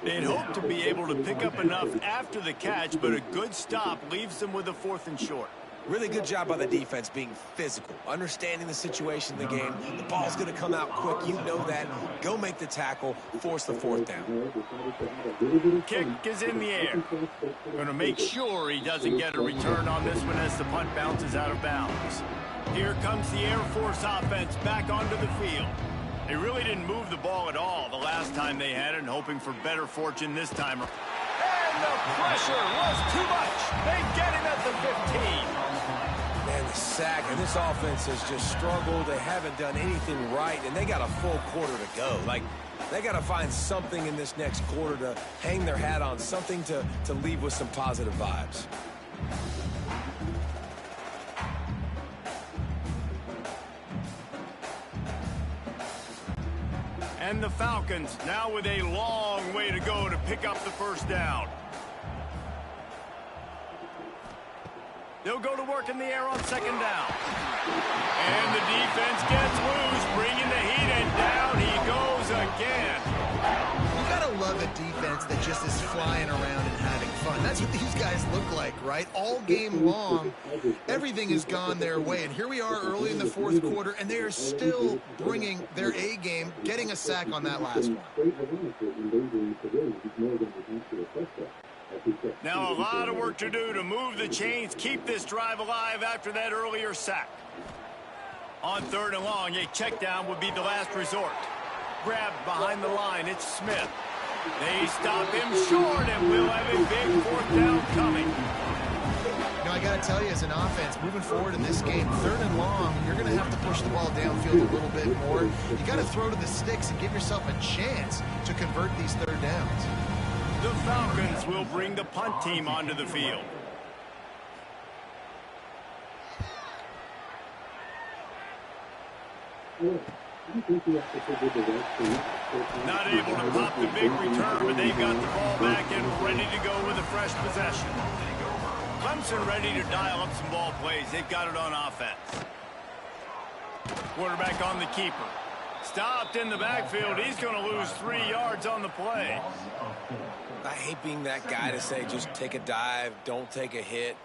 They'd hope to be able to pick up enough after the catch, but a good stop leaves them with a 4th and short. Really good job by the defense being physical, understanding the situation in the game. The ball's going to come out quick. You know that. Go make the tackle, force the 4th down. Kick is in the air. Going to make sure he doesn't get a return on this one as the punt bounces out of bounds. Here comes the Air Force offense back onto the field. They really didn't move the ball at all the last time they had it, and hoping for better fortune this time. And the pressure was too much. They get him at the 15. Man, the sack, and this offense has just struggled. They haven't done anything right, and they got a full quarter to go. Like, they got to find something in this next quarter to hang their hat on, something to leave with some positive vibes. And the Falcons now with a long way to go to pick up the first down. They'll go to work in the air on second down. And the defense gets loose, bringing the heat, and down he goes again. You gotta love a defense that just is flying around and having fun. That's what these guys look like, right? All game long, everything has gone their way. And here we are early in the fourth quarter, and they are still bringing their A game, getting a sack on that last one. Now a lot of work to do to move the chains, keep this drive alive after that earlier sack. On third and long, a check down would be the last resort. Grabbed behind the line, it's Smith. They stop him short, and we'll have a big fourth down coming. You know, I got to tell you, as an offense, moving forward in this game, third and long, you're going to have to push the ball downfield a little bit more. You got to throw to the sticks and give yourself a chance to convert these third downs. The Falcons will bring the punt team onto the field. Not able to pop the big return, but they've got the ball back and ready to go with a fresh possession. Clemson ready to dial up some ball plays. They've got it on offense. Quarterback on the keeper. Stopped in the backfield. He's going to lose 3 yards on the play. I hate being that guy to say just take a dive, don't take a hit.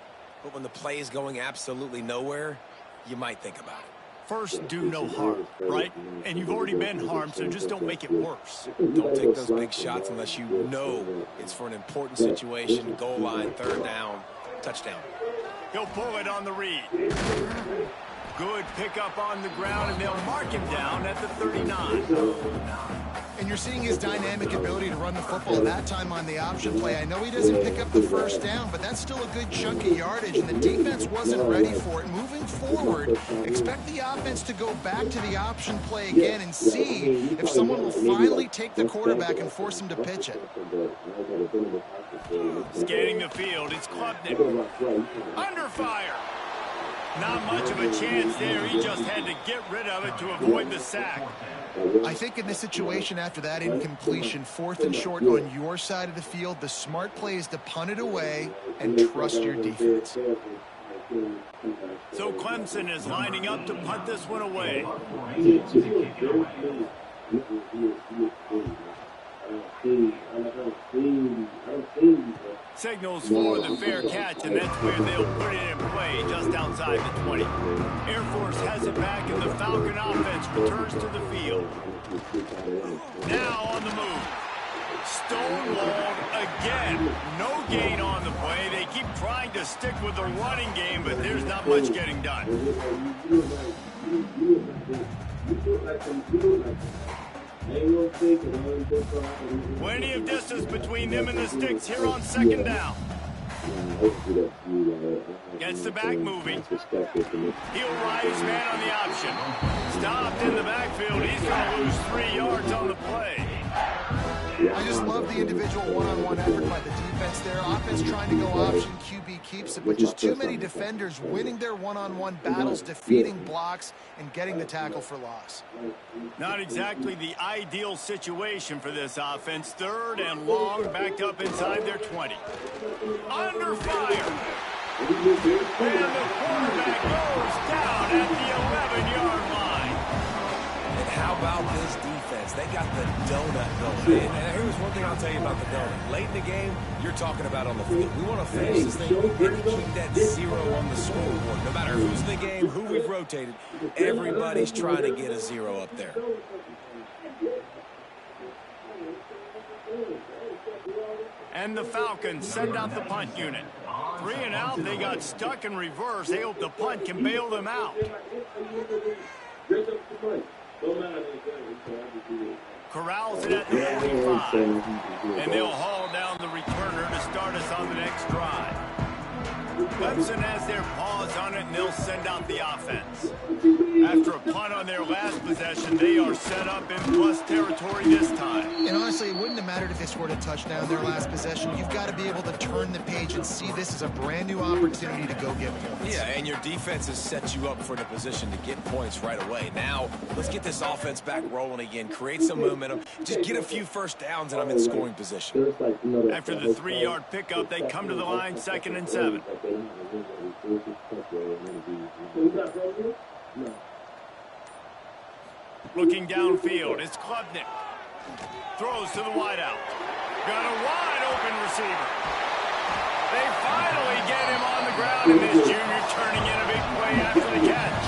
But when the play is going absolutely nowhere, you might think about it. First, do no harm, right? And you've already been harmed, so just don't make it worse. Don't take those big shots unless you know it's for an important situation, goal line, third down, touchdown. He'll pull it on the read. Good pickup on the ground, and they'll mark him down at the 39. And you're seeing his dynamic ability to run the football that time on the option play. I know he doesn't pick up the first down, but that's still a good chunk of yardage, and the defense wasn't ready for it. Moving forward, expect the offense to go back to the option play again and see if someone will finally take the quarterback and force him to pitch it. Scanning the field, it's Klubnik. Under fire. Not much of a chance there. He just had to get rid of it to avoid the sack. I think in this situation, after that incompletion, fourth and short on your side of the field, the smart play is to punt it away and trust your defense. So Clemson is lining up to punt this one away. Signals for the fair catch, and that's where they'll put it in play just outside the 20. Air Force has it back, and the Falcon offense returns to the field. Now on the move. Stonewalled again. No gain on the play. They keep trying to stick with the running game, but there's not much getting done. Plenty of distance between them and the sticks here on second down. Gets the back moving. He'll rise man on the option. Stopped in the backfield. He's going to lose 3 yards on the play. I just love the individual one-on-one effort by the defense there. Offense trying to go option, QB keeps it, but just too many defenders winning their one-on-one battles, defeating blocks, and getting the tackle for loss. Not exactly the ideal situation for this offense. Third and long, backed up inside their 20. Under fire. And the quarterback goes down at the 11-yard line. And how about this defense? They got the donut going. And here's one thing I'll tell you about the donut. Late in the game, you're talking about on the field. We want to finish this thing and keep that 0 on the scoreboard. No matter who's in the game, who we've rotated, everybody's trying to get a 0 up there. And the Falcons send out the punt unit. 3 and out, they got stuck in reverse. They hope the punt can bail them out. Corrals it at the 45. And they'll haul down the returner to start us on the next drive. Clemson has their paws on it, and they'll send out the offense. After a a punt on their last possession. They are set up in plus territory this time. And honestly, it wouldn't have mattered if they scored a touchdown their last possession. You've got to be able to turn the page and see this as a brand new opportunity to go get points. Yeah, and your defense has set you up for the position to get points right away. Now, let's get this offense back rolling again. Create some momentum. Just get a few first downs, and I'm in scoring position. After the 3-yard pickup, they come to the line 2nd and 7. Looking downfield, it's Klubnik. Throws to the wideout. Got a wide open receiver. They finally get him on the ground, and this junior turning in a big play after the catch.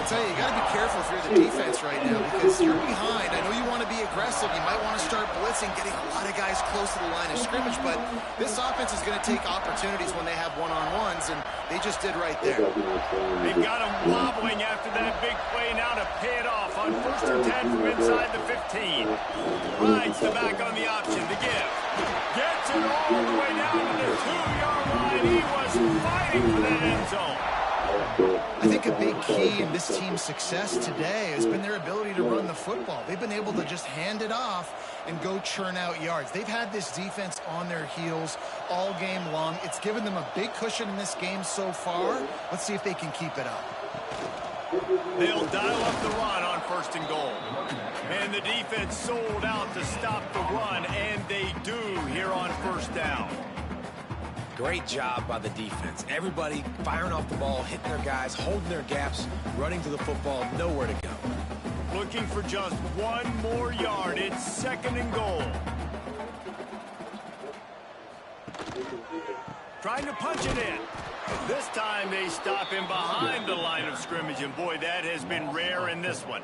I'll tell you, you got to be careful if you're the defense right now because you're behind. I know you want to be aggressive. You might want to start blitzing, getting a lot of guys close to the line of scrimmage, but this offense is going to take opportunities when they have one-on-ones, and they just did right there. They've got him wobbling after that big play now to pay it off on 1st and 10 from inside the 15. Rides the back on the option to give. Gets it all the way down to the 2-yard line. He was fighting for that end zone. I think a big key in this team's success today has been their ability to run the football. They've been able to just hand it off and go churn out yards. They've had this defense on their heels all game long. It's given them a big cushion in this game so far. Let's see if they can keep it up. They'll dial up the run on 1st and goal. And the defense sold out to stop the run, and they do here on 1st down. Great job by the defense. Everybody firing off the ball, hitting their guys, holding their gaps, running to the football, nowhere to go. Looking for just 1 more yard. It's 2nd and goal. Trying to punch it in. This time they stop him behind the line of scrimmage, and boy, that has been rare in this one.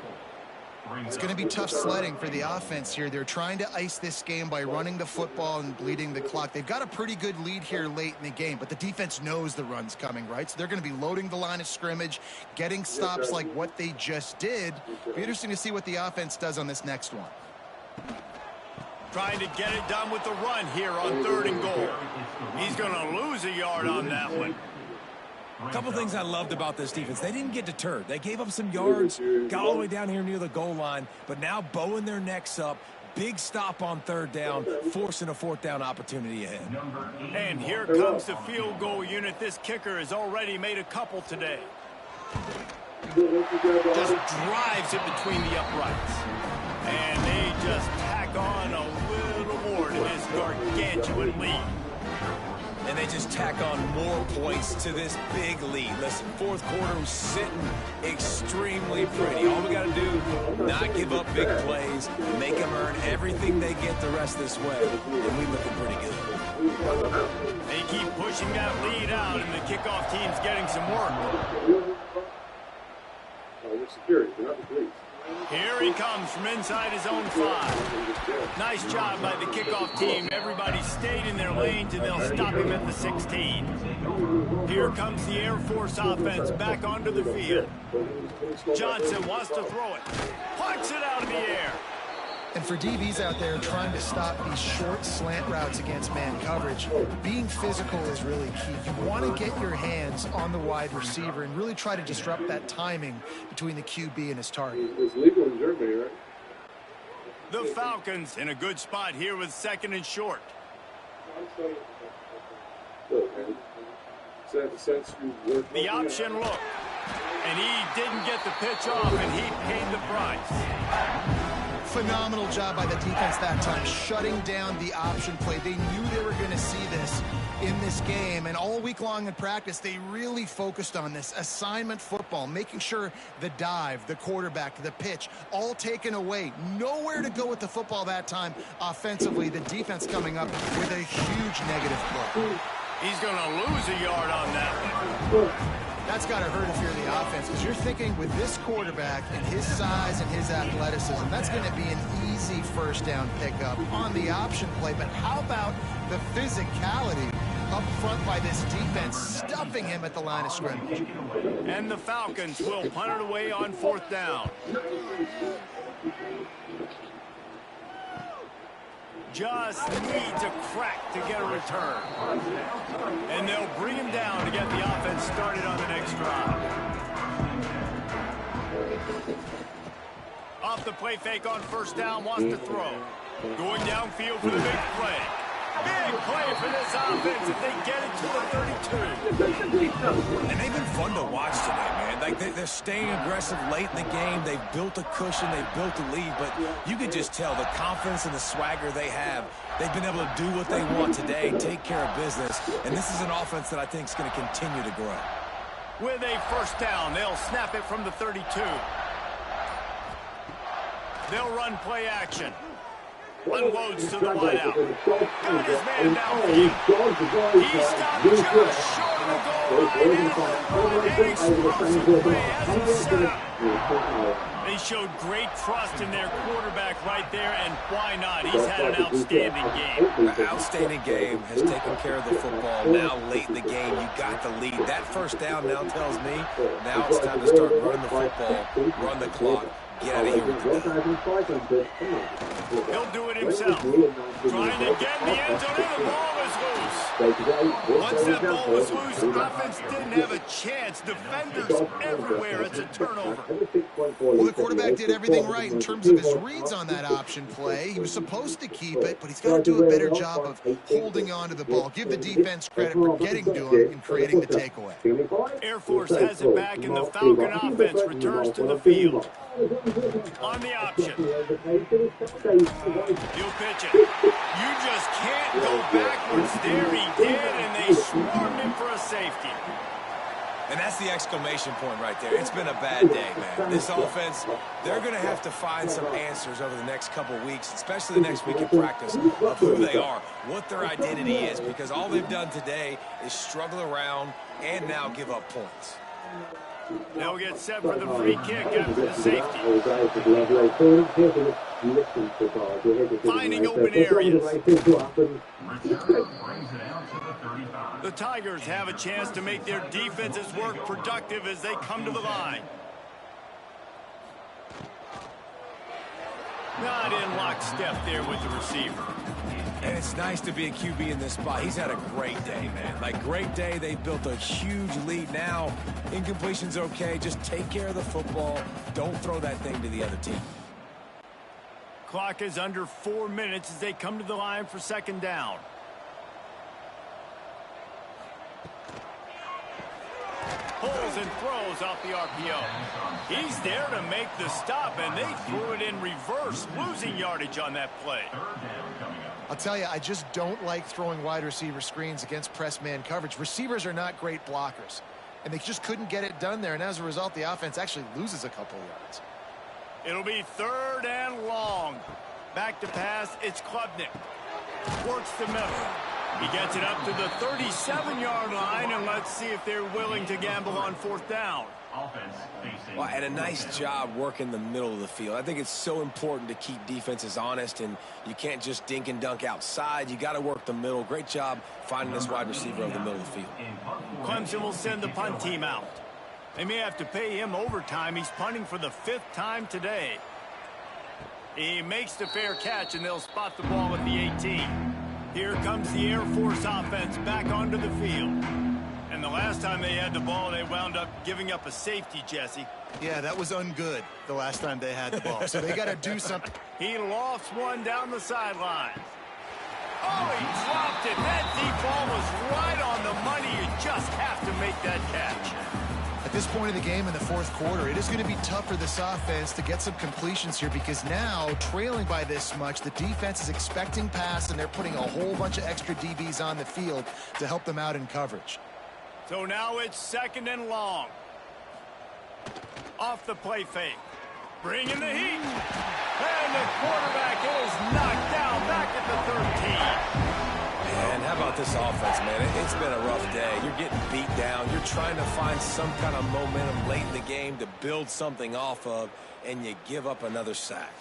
It's going to be tough sledding for the offense here. They're trying to ice this game by running the football and bleeding the clock. They've got a pretty good lead here late in the game, but the defense knows the run's coming, right? So they're going to be loading the line of scrimmage, getting stops like what they just did. It'll be interesting to see what the offense does on this next one. Trying to get it done with the run here on 3rd and goal. He's going to lose a yard on that one. A couple things I loved about this defense. They didn't get deterred. They gave up some yards, got all the way down here near the goal line, but now bowing their necks up. Big stop on 3rd down, forcing a 4th down opportunity ahead. And here comes the field goal unit. This kicker has already made a couple today. Just drives it between the uprights. And they just tack on a little more to this gargantuan lead. And they just tack on more points to this big lead. Listen, 4th quarter was sitting extremely pretty. All we got to do, not give up big plays, make them earn everything they get the rest of this way, and we looking pretty good. They keep pushing that lead out, and the kickoff team's getting some work. Security, not the police. Here he comes from inside his own 5. Nice job by the kickoff team. Everybody stayed in their lanes, and they'll stop him at the 16. Here comes the Air Force offense back onto the field. Johnson wants to throw it. Punts it out of the air. And for DBs out there trying to stop these short slant routes against man coverage, being physical is really key. You want to get your hands on the wide receiver and really try to disrupt that timing between the QB and his target. It's legal in Germany, right? The Falcons in a good spot here with 2nd and short. The option look. And he didn't get the pitch off, and he paid the price. Phenomenal job by the defense that time, shutting down the option play. They knew they were going to see this in this game, and all week long in practice, they really focused on this assignment football, making sure the dive, the quarterback, the pitch, all taken away. Nowhere to go with the football that time offensively. The defense coming up with a huge negative play. He's going to lose a yard on that one. That's got to hurt if you're the offense, because you're thinking with this quarterback and his size and his athleticism, that's going to be an easy 1st down pickup on the option play. But how about the physicality up front by this defense, stuffing him at the line of scrimmage? And the Falcons will punt it away on 4th down. Just needs a crack to get a return. And they'll bring him down to get the offense started on the next drive. Off the play fake on first down, wants to throw. Going downfield for the big play. Big play for this offense if they get it to the 32. And they've been fun to watch today, man. Like, they're staying aggressive late in the game. They've built a cushion. They've built a lead. But you can just tell the confidence and the swagger they have. They've been able to do what they want today, take care of business. And this is an offense that I think is going to continue to grow. With a first down, they'll snap it from the 32. They'll run play action. Unloads to the wideout. Got his man downfield. He stopped just short of the goal line. And explosive play as he set up. They showed great trust in their quarterback right there, and why not? He's had an outstanding game. An outstanding game, has taken care of the football. Now, late in the game, you got the lead. That first down now tells me now it's time to start running the football, run the clock, get out of here with the ball. He'll do it himself. Trying to get in the end zone, and the ball was loose. Once that ball was loose, offense didn't have a chance. Defenders everywhere. It's a turnover. Well, the quarterback did everything right in terms of his reads on that option play. He was supposed to keep it, but he's got to do a better job of holding on to the ball. Give the defense credit for getting to him and creating the takeaway. Air Force has it back, and the Falcon offense returns to the field. On the option. He'll pitch it. You just can't go backwards. There he did, and they swarmed him for a safety. And that's the exclamation point right there. It's been a bad day, man. This offense, they're going to have to find some answers over the next couple weeks, especially the next week in practice, of who they are, what their identity is, because all they've done today is struggle around and now give up points. They'll get set for the free kick after the safety. Finding open areas. The Tigers have a chance to make their defenses work productive as they come to the line. Not in lockstep there with the receiver. And it's nice to be a QB in this spot. He's had a great day, man. Like, great day. They've built a huge lead now. Incompletion's okay. Just take care of the football. Don't throw that thing to the other team. Clock is under 4 minutes as they come to the line for second down. Pulls and throws off the RPO. He's there to make the stop, and they threw it in reverse, losing yardage on that play. I'll tell you, I just don't like throwing wide receiver screens against press man coverage. Receivers are not great blockers, and they just couldn't get it done there, and as a result, the offense actually loses a couple yards. It'll be third and long. Back to pass, it's Klubnik. Works the middle. He gets it up to the 37-yard line, and let's see if they're willing to gamble on fourth down. Well, and a nice job working the middle of the field. I think it's so important to keep defenses honest, and you can't just dink and dunk outside. You got to work the middle. Great job finding this wide receiver over the middle of the field. Clemson will send the punt team out. They may have to pay him overtime. He's punting for the 5th time today. He makes the fair catch, and they'll spot the ball at the 18. Here comes the Air Force offense back onto the field. And the last time they had the ball, they wound up giving up a safety, Jesse. Yeah, that was ungood the last time they had the ball. So they got to do something. He lofts one down the sideline. Oh, he dropped it. That deep ball was right on the money. You just have to make that catch. At this point in the game in the fourth quarter, it is going to be tough for this offense to get some completions here because now, trailing by this much, the defense is expecting pass, and they're putting a whole bunch of extra DBs on the field to help them out in coverage. So now it's second and long. Off the play fake. Bringing the heat. And the quarterback is knocked down back at the 13. Man, how about this offense, man? It's been a rough day. You're getting beat down. You're trying to find some kind of momentum late in the game to build something off of, and you give up another sack.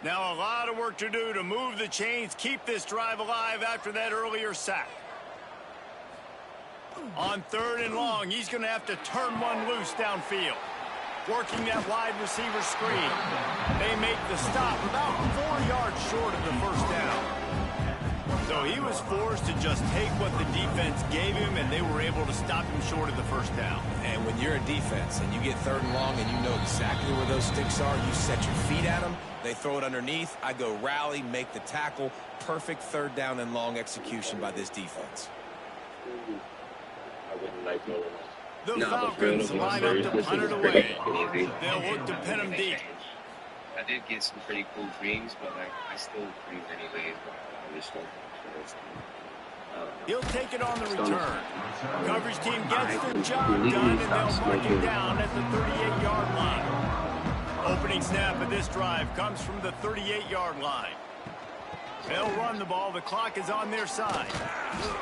Now a lot of work to do to move the chains, keep this drive alive after that earlier sack. On third and long, he's going to have to turn one loose downfield. Working that wide receiver screen. They make the stop about 4 yards short of the first down. So he was forced to just take what the defense gave him, and they were able to stop him short of the first down. And when you're a defense and you get 3rd and long and you know exactly where those sticks are, you set your feet at them, they throw it underneath, I go rally, make the tackle. Perfect 3rd down and long execution by this defense. The Falcons line up to punt it away. They'll look to pin him deep. I did get some pretty cool dreams, but I still dream anyways. But I just don't. He'll take it on the return. Coverage team gets the job done, and they'll mark it down at the 38-yard line. Opening snap of this drive comes from the 38-yard line. They'll run the ball. The clock is on their side.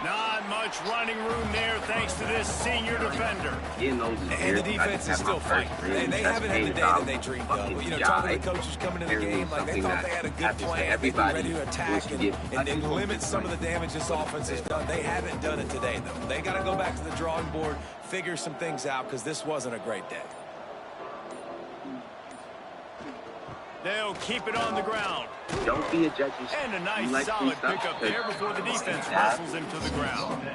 Not much running room there thanks to this senior defender. And the defense is still fighting. They haven't had the day that they dreamed of. You know, talking to the coaches coming into the game, like they thought they had a good plan. They'd be ready to attack and limit some of the damage this offense has done. They haven't done it today, though. They got to go back to the drawing board, figure some things out, because this wasn't a great day. They'll keep it on the ground. Don't be a judge. And a nice solid pickup there before the defense wrestles him to the ground.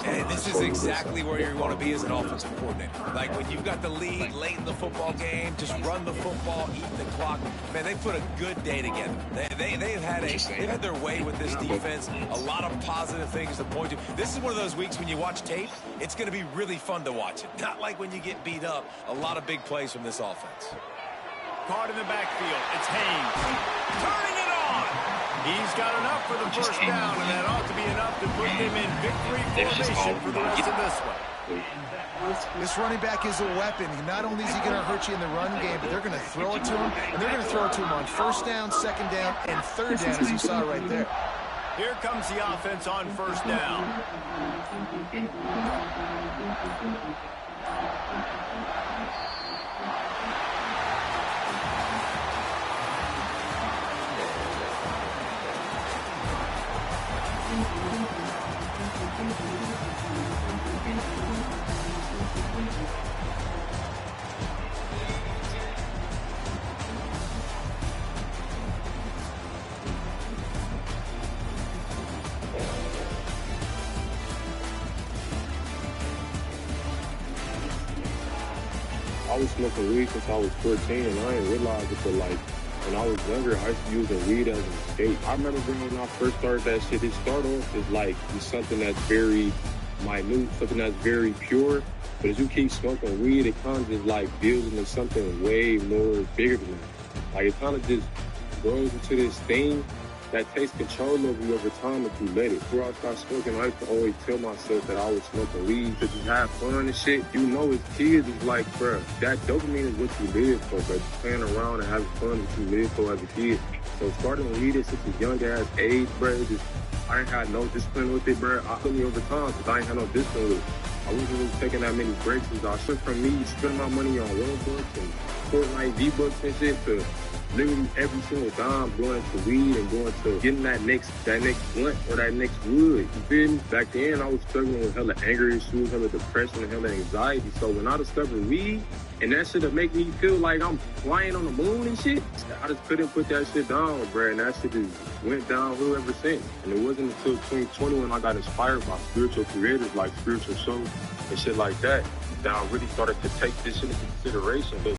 And this is exactly where you want to be as an offensive coordinator. Like when you've got the lead late in the football game, just run the football, eat the clock. Man, they put a good day together. They've had their way with this defense. A lot of positive things to point to. This is one of those weeks when you watch tape, it's going to be really fun to watch it. Not like when you get beat up. A lot of big plays from this offense. Caught in the backfield. It's Haynes. Turning it on. He's got enough for the first down, and that ought to be enough to put them in victory formation for the rest of this one. This running back is a weapon. Not only is he going to hurt you in the run game, but they're going to throw it to him, and they're going to throw it to him on 1st down, 2nd down, and 3rd down, as you saw right there. Here comes the offense on 1st down. I was smoking weed since I was 14, and I didn't realize it, but like when I was younger, I used to use weed as an escape. I remember when I first started that shit, it started off as like something that's very minute, something that's very pure, but as you keep smoking weed, it kind of just like builds into something way more bigger than that. Like it kind of just grows into this thing that takes control of you over time if you let it. Before I started smoking, I used to always tell myself that I was smoking weed to just have fun and shit. You know, as kids, it's like, bruh, that dopamine is what you live for, but playing around and having fun is what you live for as a kid. So starting weed at such a young ass age, bruh, I ain't had no discipline with it, bruh. I took me over time because I ain't had no discipline with it. I wasn't really taking that many breaks. I went from me spending my money on Roblox and Fortnite V-Bucks and shit to literally every single dime going to weed and going to getting that next blunt or that next wood. You feel me? Back then, I was struggling with hella anger issues, hella depression, and hella anxiety. So when I discovered weed, and that shit would make me feel like I'm flying on the moon and shit, I just couldn't put that shit down, bro. And that shit just went downhill ever since. And it wasn't until 2020 when I got inspired by spiritual creators like spiritual shows and shit like that, that I really started to take this shit into consideration.